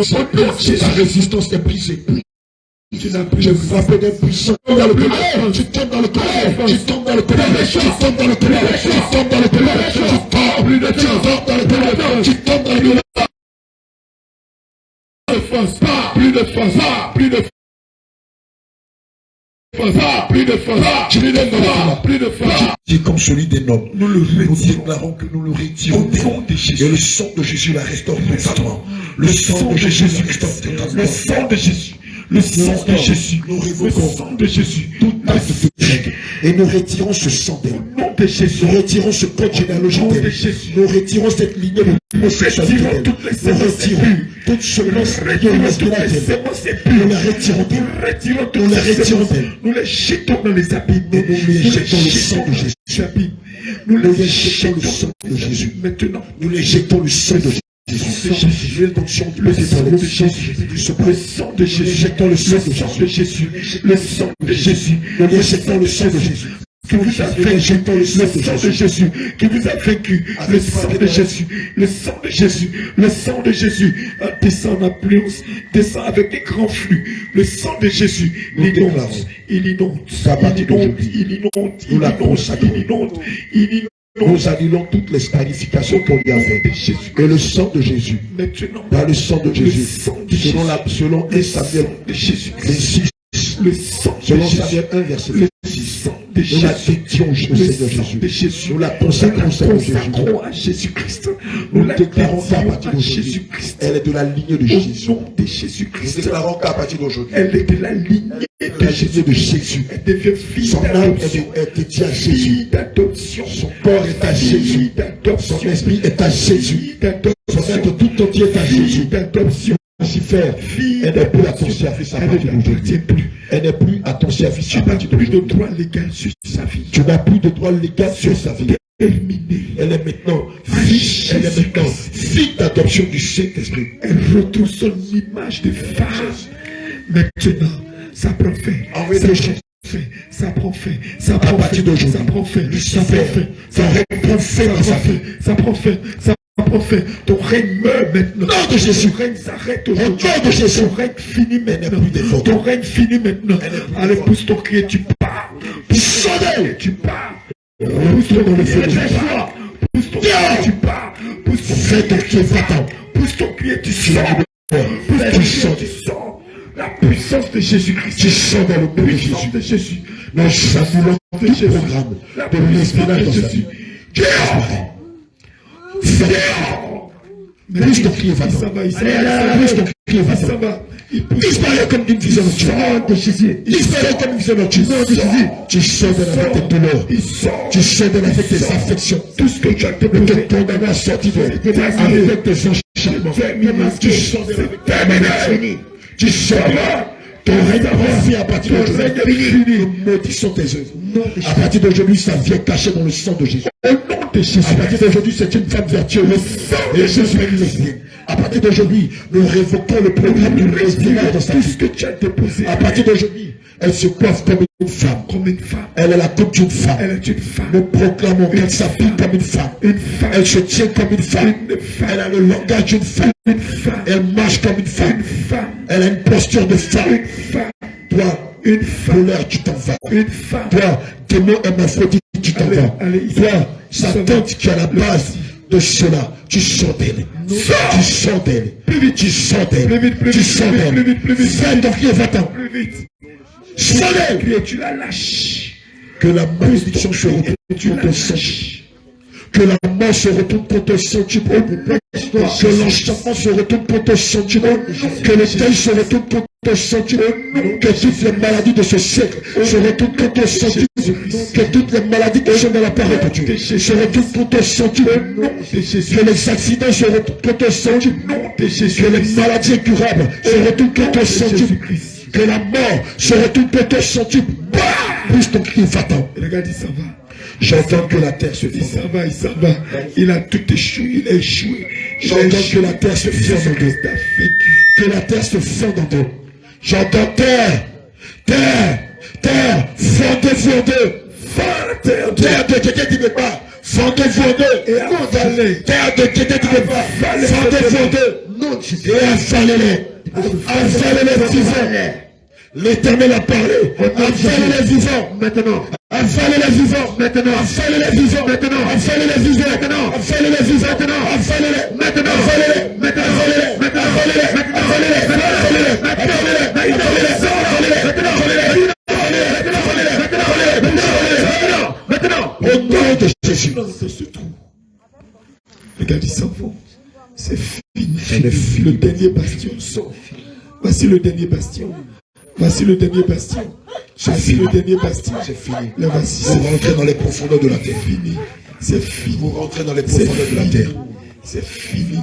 sont brisés. Ta résistance est brisée. Je frappe d'un puissant dans le cœur. Tu tombes dans le cœur. Tu tombes dans le cœur. Tu tombes dans le cœur. Tu tombes dans le cœur. Tu tombes dans le cœur. Tu tombes dans le cœur. Plus de force. Plus de force. Plus de force, plus de force. C'est comme celui des nobles. Nous déclarons que nous le retirons et le sang de Jésus la restaure totalement. Le sang de Jésus restaure totalement. Le sang de Jésus. Le sang de Jésus. Nous révoquons de Jésus tout acte de péché. Et nous retirons ce sang d'elle. Au nom de Jésus. Nous retirons ce code généalogique d'elle. Nous retirons cette lignée de homosexualité d'elle. Nous retirons toute semence de nous la retirons d'elle. Nous la retirons d'elle. Nous les jetons dans les abîmes. Nous les jetons le sang de Jésus. Nous les jetons le sang de Jésus. Maintenant, nous les jetons le sang de Jésus. Le sang de Jésus, le sang de Jésus, le sang de Jésus, le sang de Jésus, qui vous a vaincu, le sang de Jésus, qui vous a vaincu, le sang de Jésus, le sang de Jésus, le sang de Jésus, descend en affluence, descend avec des grands flux, le sang de Jésus, il inonde, il inonde, nous annulons toutes les scarifications qu'on y a faites. Et le sang de Jésus, dans le sang de Jésus, selon 1 Samuel, le sang selon Samuel 1 verset 6, nous la dédions au Seigneur Jésus. Nous la consacrons à Jésus-Christ. Nous déclarons qu'à partir d'aujourd'hui, elle est de la lignée de Jésus. Nous déclarons qu'à partir d'aujourd'hui, elle est de la lignée de Jésus. Elle devient fille. Son âme est dédiée à Jésus. Son corps est à Jésus. Son esprit est à Jésus. Son être tout entier est à Jésus. Lucifer, elle n'est plus à ton service à partir d'aujourd'hui. Elle n'est plus à ton service à partir d'aujourd'hui. Tu n'as plus de droit légal sur sa vie. Tu n'as plus de droit légal sur sa vie. Elle est maintenant fille. Elle est maintenant fille d'adoption du Saint-Esprit. Elle retrouve son image de femme. Maintenant, ça prend fin. Ça prend fin. Ça prend fin. À partir d'aujourd'hui, ça prend fin. Lucifer, ça prend fin. Ça prend fin. Prophète, ton règne meurt maintenant. Nom de Jésus. Ton règne s'arrête aujourd'hui. Nom de Jésus. Ton règne finit maintenant. Ton règne finit maintenant. Allez, pousse ton cri et tu pars. Pousse ton cri et tu pars. Pousse-toi dans le feu de joie. Pousse ton cri et tu pars. Pousse ton cri et va-t'en. Pousse ton cri et tu sors. Pousse ton cri et tu sors. La puissance de Jésus-Christ. Tu sors dans le nom de Jésus. Nous annulons tout programme de l'espionnage dans sa vie. Pousse ton cri et va-t'en. Pousse ton cri et va-t'en. Disparaît comme d'une vision nocturne. Disparaît comme une vision nocturne. Tu sors de la avec tes douleurs. Tu sors de la avec tes affections. Tout ce que tu as condamné à sortir de avec tes enchaînements. Tu sors de la terminé. Tu sors là. Ton règne refait à partir d'aujourd'hui. Nous maudissons tes œuvres. À partir d'aujourd'hui, ça vient caché dans le sang de Jésus. Au nom de Jésus. À partir d'aujourd'hui, c'est une femme vertueuse. Et Jésus est lesbienne. À partir d'aujourd'hui, nous révoquons le programme du lesbiennage dans sa vie. À partir d'aujourd'hui, elle se coiffe comme une femme. Elle est la coupe d'une femme. Nous proclamons qu'elle s'habille comme une femme. Elle se tient comme une femme. Elle a le langage d'une femme. Elle marche comme une femme. Elle a une posture de femme. Toi, voleur, tu t'en vas. Toi, démon hermaphrodite, tu t'en vas. Toi, Satan qui est à la base de cela, tu sors d'elle. Tu sors d'elle. Tu sors d'elle. Tu sors d'elle. Fais ton pied, va-t'en. Sors d'elle. Tu la lâches. Que la malédiction se retourne contre son. Que la mort se retourne contre son. Que l'enchantement se retourne contre son. Que le deuil se retourne contre son. Que toutes les maladies de ce siècle se retournent contre son. Que toutes les maladies qui sont dans la parole de Dieu se retournent contre son. Que les accidents se retournent contre son. Que les maladies incurables se retournent contre son. Que la mort se retourne contre son. Pousse ton cri, va-t'en. Regarde, ça va. J'entends que la terre se fend. Il s'en va. Il a tout échoué. Il a échoué. J'entends que la terre se fend dans toi. Que la terre se fend dans toi. J'entends terre. Fondez-vous en deux. Terre de quelqu'un qui ne veut pas. Fondez-vous en deux. Et avalez. Terre de quelqu'un qui ne veut pas. Fondez-vous en deux. Et avalez-les. Avalez-les vivants. L'Éternel a parlé. Avalez les vivants maintenant. Avalez les vivants maintenant. Avalez les vivants maintenant. Avalez les vivants maintenant. Avalez les vivants maintenant. Avalez-les maintenant. Avalez-les maintenant. Avalez-les maintenant. Avalez-les maintenant. Au nom de Jésus. Regarde, ils s'en vont. C'est fini. Le dernier bastion sort. Voici le dernier bastion. Voici le dernier bastion. Voici le dernier bastion. C'est fini. Là, voici. Vous rentrez dans les profondeurs de la terre. Fini. C'est fini. Vous rentrez dans les profondeurs de la terre. C'est fini.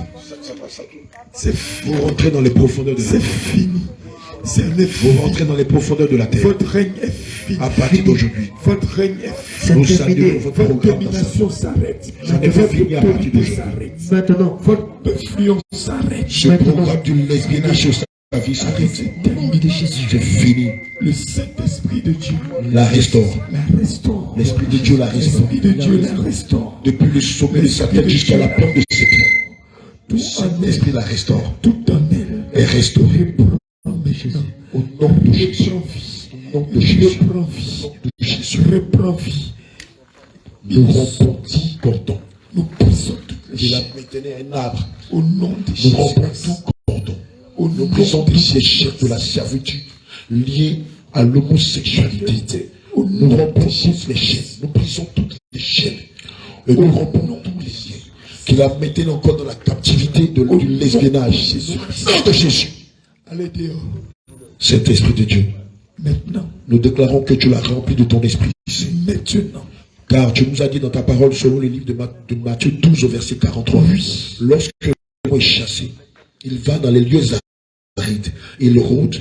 C'est fini. Vous rentrez dans les profondeurs de la terre. C'est fini. Vous rentrez dans les profondeurs de la terre. Votre règne est fini. À partir d'aujourd'hui. Votre règne est fini. Vous saluez votre domination s'arrête. J'en ai fini à partir d'aujourd'hui. Maintenant, votre influence s'arrête. Ce programme du lesbiennage sur sa vie s'arrête. C'est fini. Le Saint-Esprit de Dieu la restaure. L'Esprit de Dieu la restaure. Depuis le sommet de sa tête jusqu'à la pointe de ses pieds. Tout Saint-Esprit la restaure. Tout en elle est restauré. Au nom de Jésus. Au nom de Jésus. Reprends vie. Nous rompons tout cordon. Nous brisons toutes les chaînes. Un arbre. Au nom de Jésus. Nous rompons tout cordon. Nous brisons toutes les chaînes de la servitude liées à l'homosexualité. Nous rompons toutes les chaînes. Nous brisons toutes les chaînes. Et nous rompons tous les liens qui la mettaient encore dans la captivité du lesbiennage. Au nom de Jésus. Allez dehors. Saint-Esprit de Dieu. Maintenant. Nous déclarons que tu l'as rempli de ton esprit. Maintenant. Car tu nous as dit dans ta parole, selon le livre de Matthieu 12 au verset 43. Oui. Lorsque le démon est chassé, il va dans les lieux arides. Il rôde.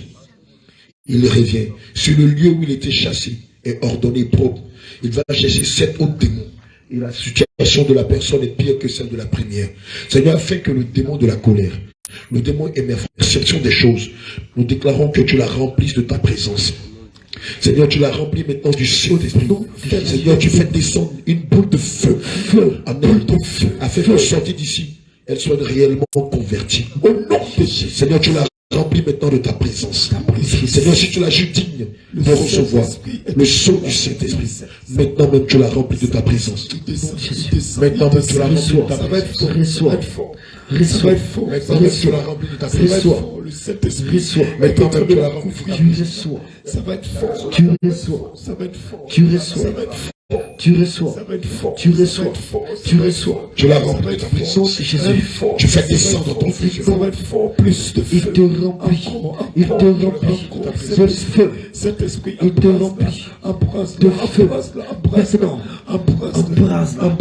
Il revient. Sur le lieu où il était chassé est ordonné propre. Il va chercher 7 autres démons. Et la situation de la personne est pire que celle de la première. Seigneur, afin que le démon de la colère, le démon émerge, perception des choses, nous déclarons que tu la remplisses de ta présence. Seigneur, tu l'as rempli maintenant du Saint-Esprit. Seigneur, tu fais descendre une boule de feu, en elle, afin que sortie d'ici, elle soit réellement convertie. Au nom de Jésus. Seigneur, tu l'as rempli maintenant de ta présence. Seigneur, si tu l'as juste digne de recevoir le sceau du Saint-Esprit, maintenant même tu l'as rempli de ta présence. Maintenant même tu l'as rempli de ta présence. Reçois. Maintenant même tu l'as rempli de ta présence. Le Saint-Esprit. Maintenant même tu l'as rempli de ta présence. Ça va être fort. Tu reçois. Ça va être fort. Tu reçois. Ça va être fort. Tu reçois. Ça va être fort. Tu reçois. Tu reçois. Tu l'as rempli de ta présence. Tu fais descendre ton fils. Ça va être fort. Plus de feu. Il te remplit. Il te remplit de feu. Cet esprit, il te remplit de feu. Maintenant, embrase-la.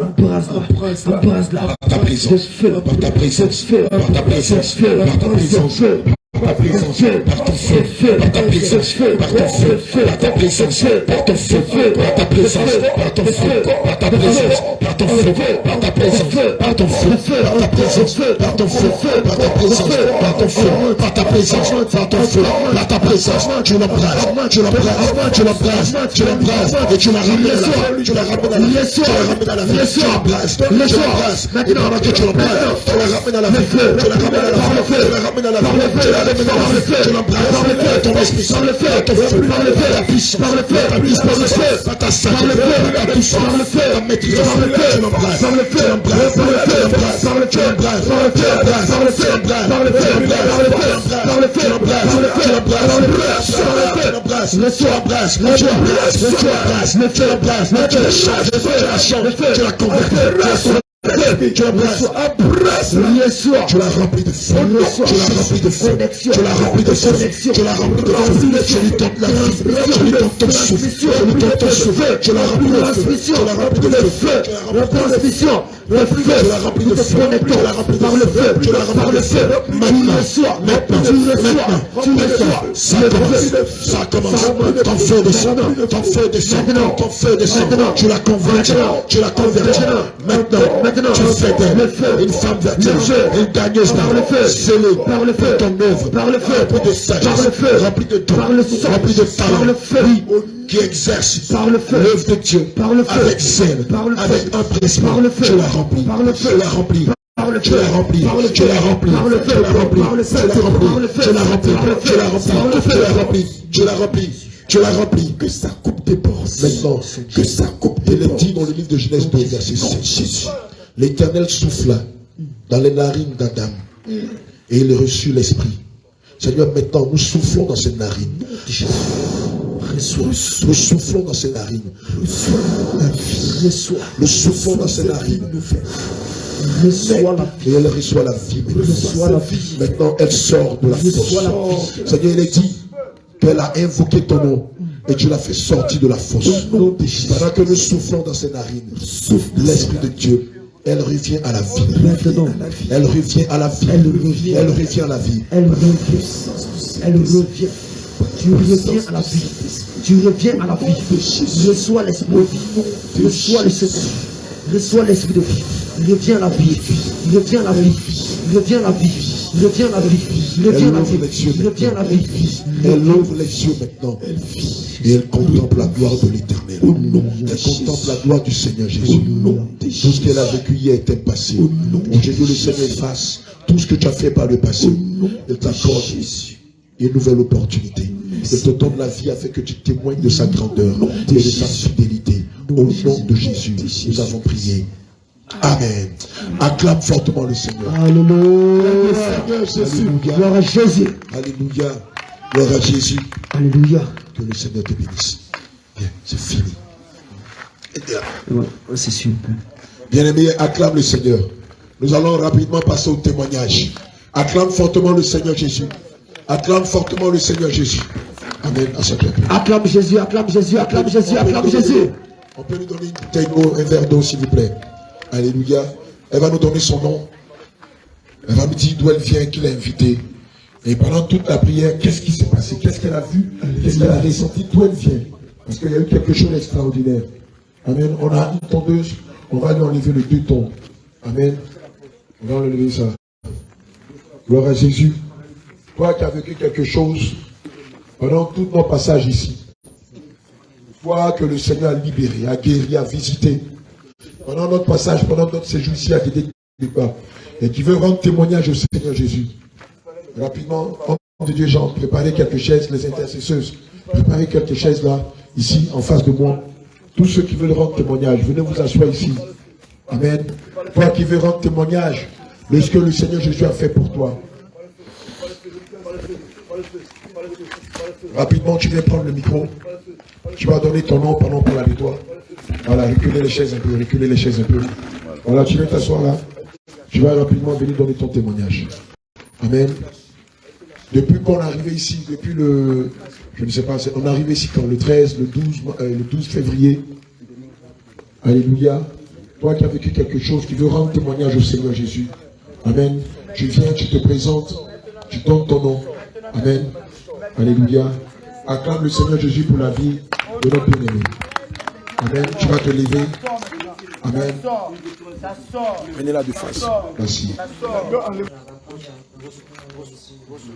Par ta présence, par ta présence, par ta présence, par ta présence, ta présence, par ton feu, par ta présence, par ton feu, par ta présence, par ton feu, par ta présence, par ton feu, par ta présence, par ton feu, par ta présence, par ton feu, par ta présence, par ton feu, par ta présence, par ton feu, par ta présence, par ton feu, par ta présence, tu l'embrases, tu l'embrases, tu l'embrases, tu l'embrases, et tu la ramènes à la vie, tu la ramènes à la vie, tu la ramènes à la vie, tu l'embrases, tu l'embrases, et pendant que tu l'embrases, tu la ramènes à la vie, tu la ramènes à la vie, tu la ramènes à la vie, tu la ramènes à la vie, tu l'embrases, ton esprit, ton feu, ta puissance, ta puissance, par ta sainteté, par ta puissance, ta maîtrise, tu l'embrases, tu l'embrases, tu l'embrases, tu l'embrases, tu l'embrases, tu tu l'as rempli de feu, tu l'as rempli de feu, tu l'as rempli de feu, tu l'as rempli de feu, tu lui donnes la vie, tu lui donnes ton souffle, tu lui donnes ton souffle, tu l'as rempli de feu, tu l'as rempli de feu, la transmission, le feu, tu l'as rempli de feu, tu l'as rempli par le feu, tu l'as rempli de feu, maintenant, ça commence, ton feu descend, ton feu descend, ton feu descend, tu l'as convaincu, tu l'as converti, maintenant, tu fais d'elle une femme vertueuse, une gagneuse d'âme, scellée par le feu, ton œuvre, par le feu, remplie de sagesse, remplie de dons, remplie de talent, oui, qui exerce par le feu l'œuvre de Dieu, par le feu, avec zèle, avec empressement, tu l'as rempli, tu l'as rempli. Tu l'as rempli, tu l'as rempli, tu l'as rempli, tu l'as rempli, tu l'as rempli, tu l'as rempli, tu l'as rempli, tu l'as rempli, que ça coupe tes bords, maintenant, que ça coupe tes bords. Il est dit dans le livre de Genèse 2, verset 7. L'Éternel souffla dans les narines d'Adam et il reçut l'esprit. Seigneur, maintenant, nous soufflons dans ces narines. Nous soufflons dans ces narines. Nous soufflons dans ces narines. Et elle reçoit la vie. Maintenant, elle sort de la fosse. Seigneur, il est dit qu'elle a invoqué ton nom et tu l'as fait sortir de la fosse. Pendant que nous soufflons dans ses narines, l'Esprit de Dieu, elle revient à la vie. Elle revient à la vie. Elle revient à la vie. Elle revient. Tu reviens à la vie. Tu reviens à la vie. Reçois l'esprit de vie. Reçois le Seigneur. Reçois l'esprit de vie. Reviens à la vie. Reviens à la vie. Reviens à la vie. Reviens à la vie. Reviens à la vie. Reviens à la vie. Elle ouvre les yeux maintenant. Et elle contemple la gloire de l'Éternel. Elle contemple la gloire du Seigneur Jésus. Tout ce qu'elle a vécu hier est passé. Aujourd'hui, le Seigneur efface tout ce que tu as fait par le passé. Elle t'accorde une nouvelle opportunité. Elle te donne la vie afin que tu témoignes de sa grandeur et de sa fidélité. Au nom de Jésus, nous avons prié. Amen. Acclame fortement le Seigneur. Alléluia. Gloire à Jésus. Alléluia. Gloire à Jésus. Alléluia. Que le Seigneur te bénisse. Bien, c'est fini. C'est super. Bien-aimé, acclame le Seigneur. Nous allons rapidement passer au témoignage. Acclame fortement le Seigneur Jésus. Acclame fortement le Seigneur Jésus. Amen. Acclame Jésus, acclame Jésus, acclame Jésus, acclame Jésus. On peut lui donner une bouteille d'eau, un verre d'eau, s'il vous plaît. Alléluia. Elle va nous donner son nom. Elle va nous dire d'où elle vient, qui l'a invité. Et pendant toute la prière, qu'est-ce qui s'est passé? Qu'est-ce qu'elle a vu? Qu'est-ce qu'elle a ressenti? D'où elle vient? Parce qu'il y a eu quelque chose d'extraordinaire. Amen. On a une tondeuse. On va lui enlever les 2 tons. Amen. On va enlever ça. Gloire à Jésus. Toi qui as vécu quelque chose pendant tout notre passage ici. Toi que le Seigneur a libéré, a guéri, a visité. Pendant notre passage, pendant notre séjour ici, a guidé et qui veut rendre témoignage au Seigneur Jésus. Rapidement, en de Dieu, Jean, préparez quelques chaises, les intercesseuses. Préparez quelques chaises là, ici, en face de moi. Tous ceux qui veulent rendre témoignage, venez vous asseoir ici. Amen. Toi qui veux rendre témoignage de ce que le Seigneur Jésus a fait pour toi. Rapidement, tu viens prendre le micro. Tu vas donner ton nom pendant qu'on parle avec toi. Voilà, reculez les chaises un peu, reculez les chaises un peu. Voilà, tu viens t'asseoir là. Tu vas rapidement venir donner ton témoignage. Amen. Depuis qu'on est arrivé ici, depuis le... Je ne sais pas, on est arrivé ici quand le 13, le 12 février. Alléluia. Toi qui as vécu quelque chose, qui veut rendre témoignage au Seigneur Jésus. Amen. Tu viens, tu te présentes, tu donnes ton nom. Amen. Alléluia. Acclame le Seigneur Jésus pour la vie de notre bien-aimé. Amen. Tu vas te lever. Amen. Venez là de face. Merci.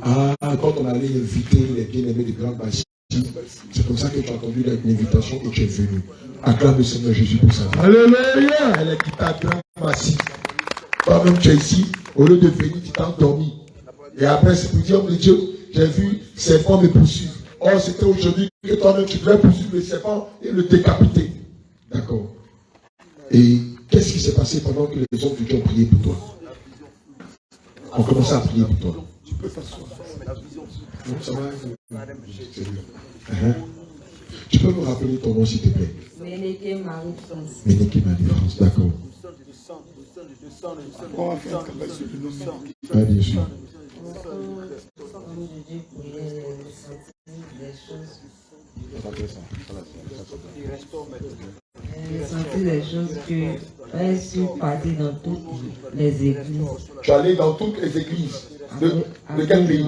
Ah, quand on allait inviter les bien-aimés de Grande Bastille, c'est comme ça que tu as entendu l'invitation et tu es venu. Acclame le Seigneur Jésus pour sa vie. Alléluia. Elle est quittée à Grande Bastille. Toi-même, tu es ici. Au lieu de venir, tu t'es endormi. Et après, c'est pour dire, oh mon Dieu, j'ai vu ces serpents me poursuivre. Or, c'était aujourd'hui que toi-même, tu devais poursuivre le serpent et le décapiter. D'accord. Et qu'est-ce qui s'est passé pendant que les hommes de Dieu ont prié pour toi? On commençait à prier pour toi. Tu peux t'asseoir. Non, ça va. Tu peux me rappeler ton nom, s'il te plaît? Ménéké Marie-France. Ménéké Marie-France, d'accord. On va faire un travail sur le nom. Ah, bien sûr. J'ai senti des choses que je suis partie dans toutes les églises. Tu es allé dans toutes les églises. De quel pays?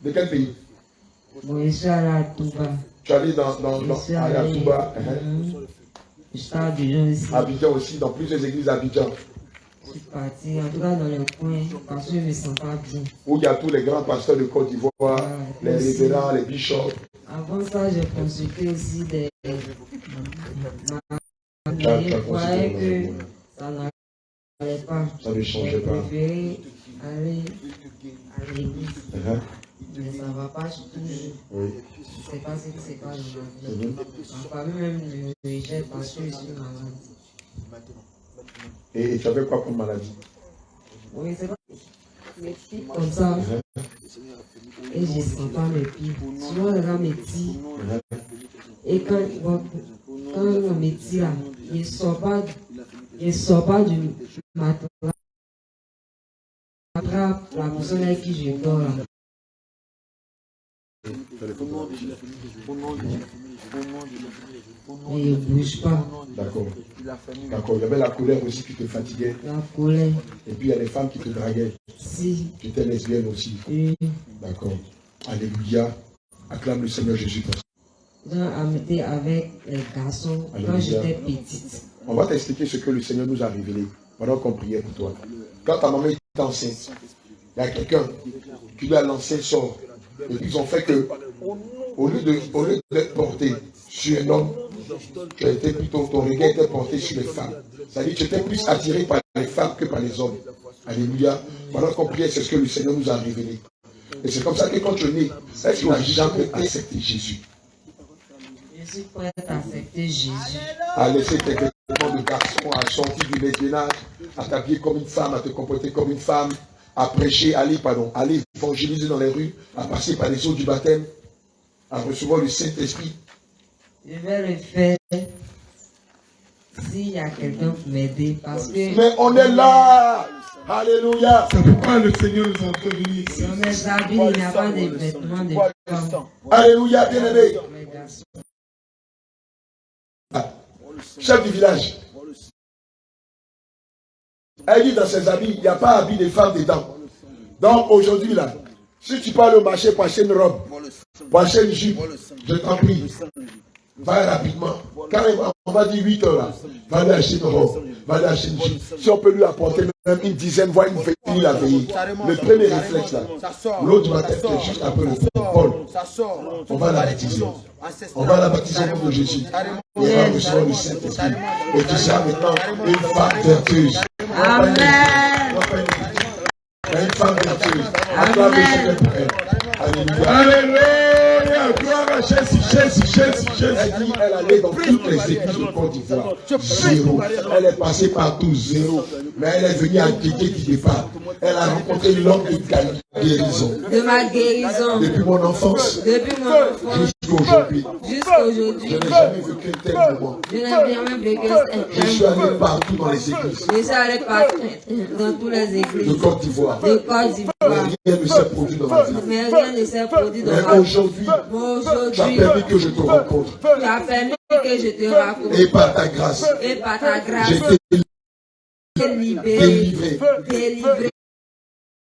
De quel pays? Bon, je suis allée à Touba. Tu es allé dans à Touba. Je suis à Abidjan aussi. Abidjan aussi, dans plusieurs églises d'Abidjan. Je suis partie, en tout cas dans le coin, parce que je ne me sens pas bien. Où il y a tous les grands pasteurs de Côte d'Ivoire, les révérends, les bishops. Avant ça, j'ai consulté aussi des... Je croyais que ça n'allait pas. Ça ne changeait pas. J'ai préféré aller à l'église. Mais ça ne va pas toujours. Oui. Je ne sais pas ce qui se passe dans ma vie. Ma famille même me rejette parce que je suis malade. Et tu avais quoi comme maladie? Oui, c'est pas mes pieds comme ça. Et je ne sens pas mes pieds. Souvent, les gens me tirent. Et quand on me tire là, je ne sors pas du matelas. Après, la personne avec qui je dors là. Et il ne bouge pas. D'accord. D'accord. Il y avait la colère aussi qui te fatiguait. La colère. Et puis il y a les femmes qui te draguaient. Si. Tu étais lesbienne aussi. Oui. D'accord. Alléluia. Acclame le Seigneur Jésus. J'ai amité avec les garçons quand j'étais petite. On va t'expliquer ce que le Seigneur nous a révélé pendant qu'on priait pour toi. Quand ta maman était enceinte, il y a quelqu'un qui lui a lancé le sort. Et puis ils ont fait que, au lieu d'être porté sur un homme, tu as été plutôt, ton regard était porté sur les femmes. C'est-à-dire que tu étais plus attiré par les femmes que par les hommes. Alléluia. Pendant qu'on priait, c'est ce que le Seigneur nous a révélé. Et c'est comme ça que quand tu es né, est-ce que tu as jamais accepté Jésus? Je suis prête à accepter Jésus. À laisser tes vêtements de garçon, à sortir du ménage, à t'habiller comme une femme, à te comporter comme une femme, à prêcher, aller évangéliser dans les rues, à passer par les eaux du baptême, à recevoir le Saint-Esprit. Je vais le faire s'il y a quelqu'un pour m'aider parce que... Mais on est là! Alléluia! C'est pourquoi le Seigneur nous a fait venir ici. Dans mes habits, il n'y a pas de vêtements de femmes. Alléluia, bien-aimé! Chef du village. Elle dit dans ses habits, il n'y a pas habit de femme dedans. Donc aujourd'hui là, si tu pars au marché pour acheter une robe, pour acheter une jupe, je t'en prie, va rapidement. Quand on va dire 8 heures là, va aller acheter une robe, va aller acheter une jupe. Si on peut lui apporter même une dizaine, voire une veille, la veille. Le premier réflexe là, l'autre matin, c'est juste après le Paul. On va la baptiser. On va la baptiser au nom de Jésus. Et on va recevoir le Saint-Esprit. Et tu seras maintenant une femme vertueuse. Amen. Une femme vertueuse. Acclame le Seigneur pour elle. Alléluia. Alléluia. Gloire à Jésus. Elle dit, elle allait dans toutes les églises de Côte d'Ivoire. Zéro. Elle est passée partout, zéro. Mais elle est venue à Kéké qui départ. Elle a rencontré l'homme de guérison. De ma guérison. Depuis mon enfance. Depuis mon enfance. Jusqu'aujourd'hui. Jusqu'aujourd'hui. Je n'ai jamais vécu un tel moment. Je n'ai jamais vécu un Je suis allé partout dans les églises. Je suis allé partout dans toutes les églises. De Côte d'Ivoire. De Côte d'Ivoire. Rien ne s'est produit dans ma vie. Mais rien ne s'est produit dans ma Mais vie. aujourd'hui, tu as permis que je te rencontre. Tu as permis que je te rencontre. Et par ta grâce, Et par ta grâce, j'ai été délivré. délivré.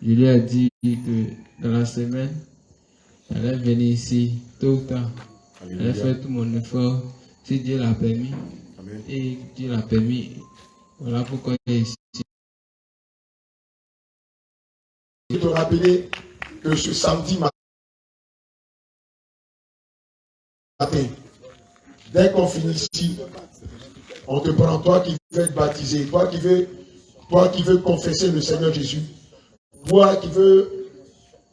Je lui ai dit que dans la semaine, j'allais venir ici tôt ou tard. J'allais faire tout mon effort si Dieu l'a permis. Amen. Et Dieu l'a permis. Voilà pourquoi il est ici. Je peux te rappeler que ce samedi matin, dès qu'on finit ici, on te prend, toi qui veux être baptisé, toi qui veux confesser le Seigneur Jésus, toi qui veux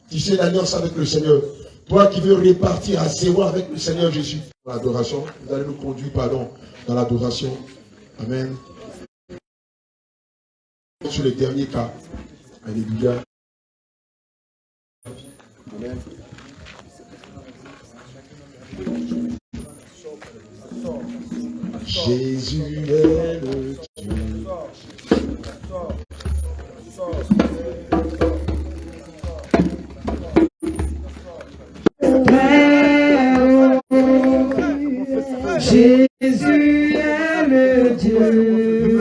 tisser l'alliance avec le Seigneur, toi qui veux repartir à zéro avec le Seigneur Jésus. L'adoration, vous allez nous conduire, dans l'adoration. Amen. Sur le dernier cas. Alléluia. Amen. Jésus est le Dieu. Jésus est le Dieu.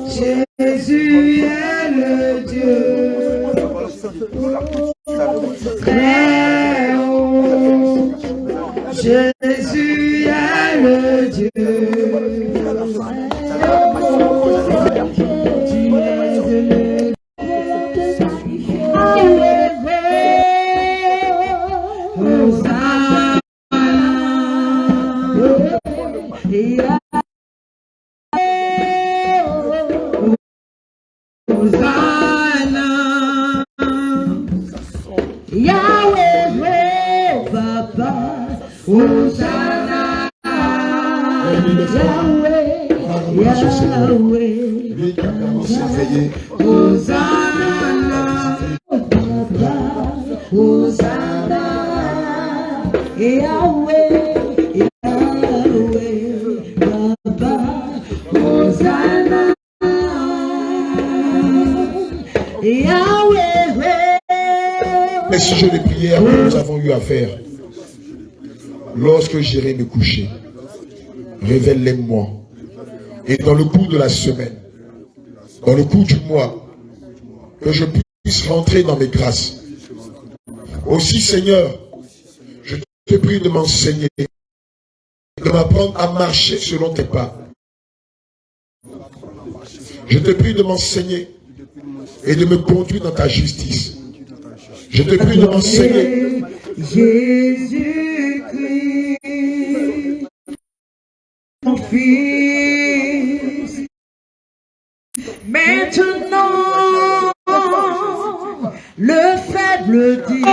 Jésus est le Dieu. Très haut. Jésus est le Dieu. Les sujets de prière que nous avons eu à faire, lorsque j'irai me coucher, révèle-les-moi. Et dans le cours de la semaine, dans le cours du mois, que je puisse rentrer dans mes grâces. Aussi, Seigneur, je te prie de m'enseigner, de m'apprendre à marcher selon tes pas. Je te prie de m'enseigner et de me conduire dans ta justice. Je te prie de m'enseigner. Jésus-Christ, mon fils, maintenant, le faible dit,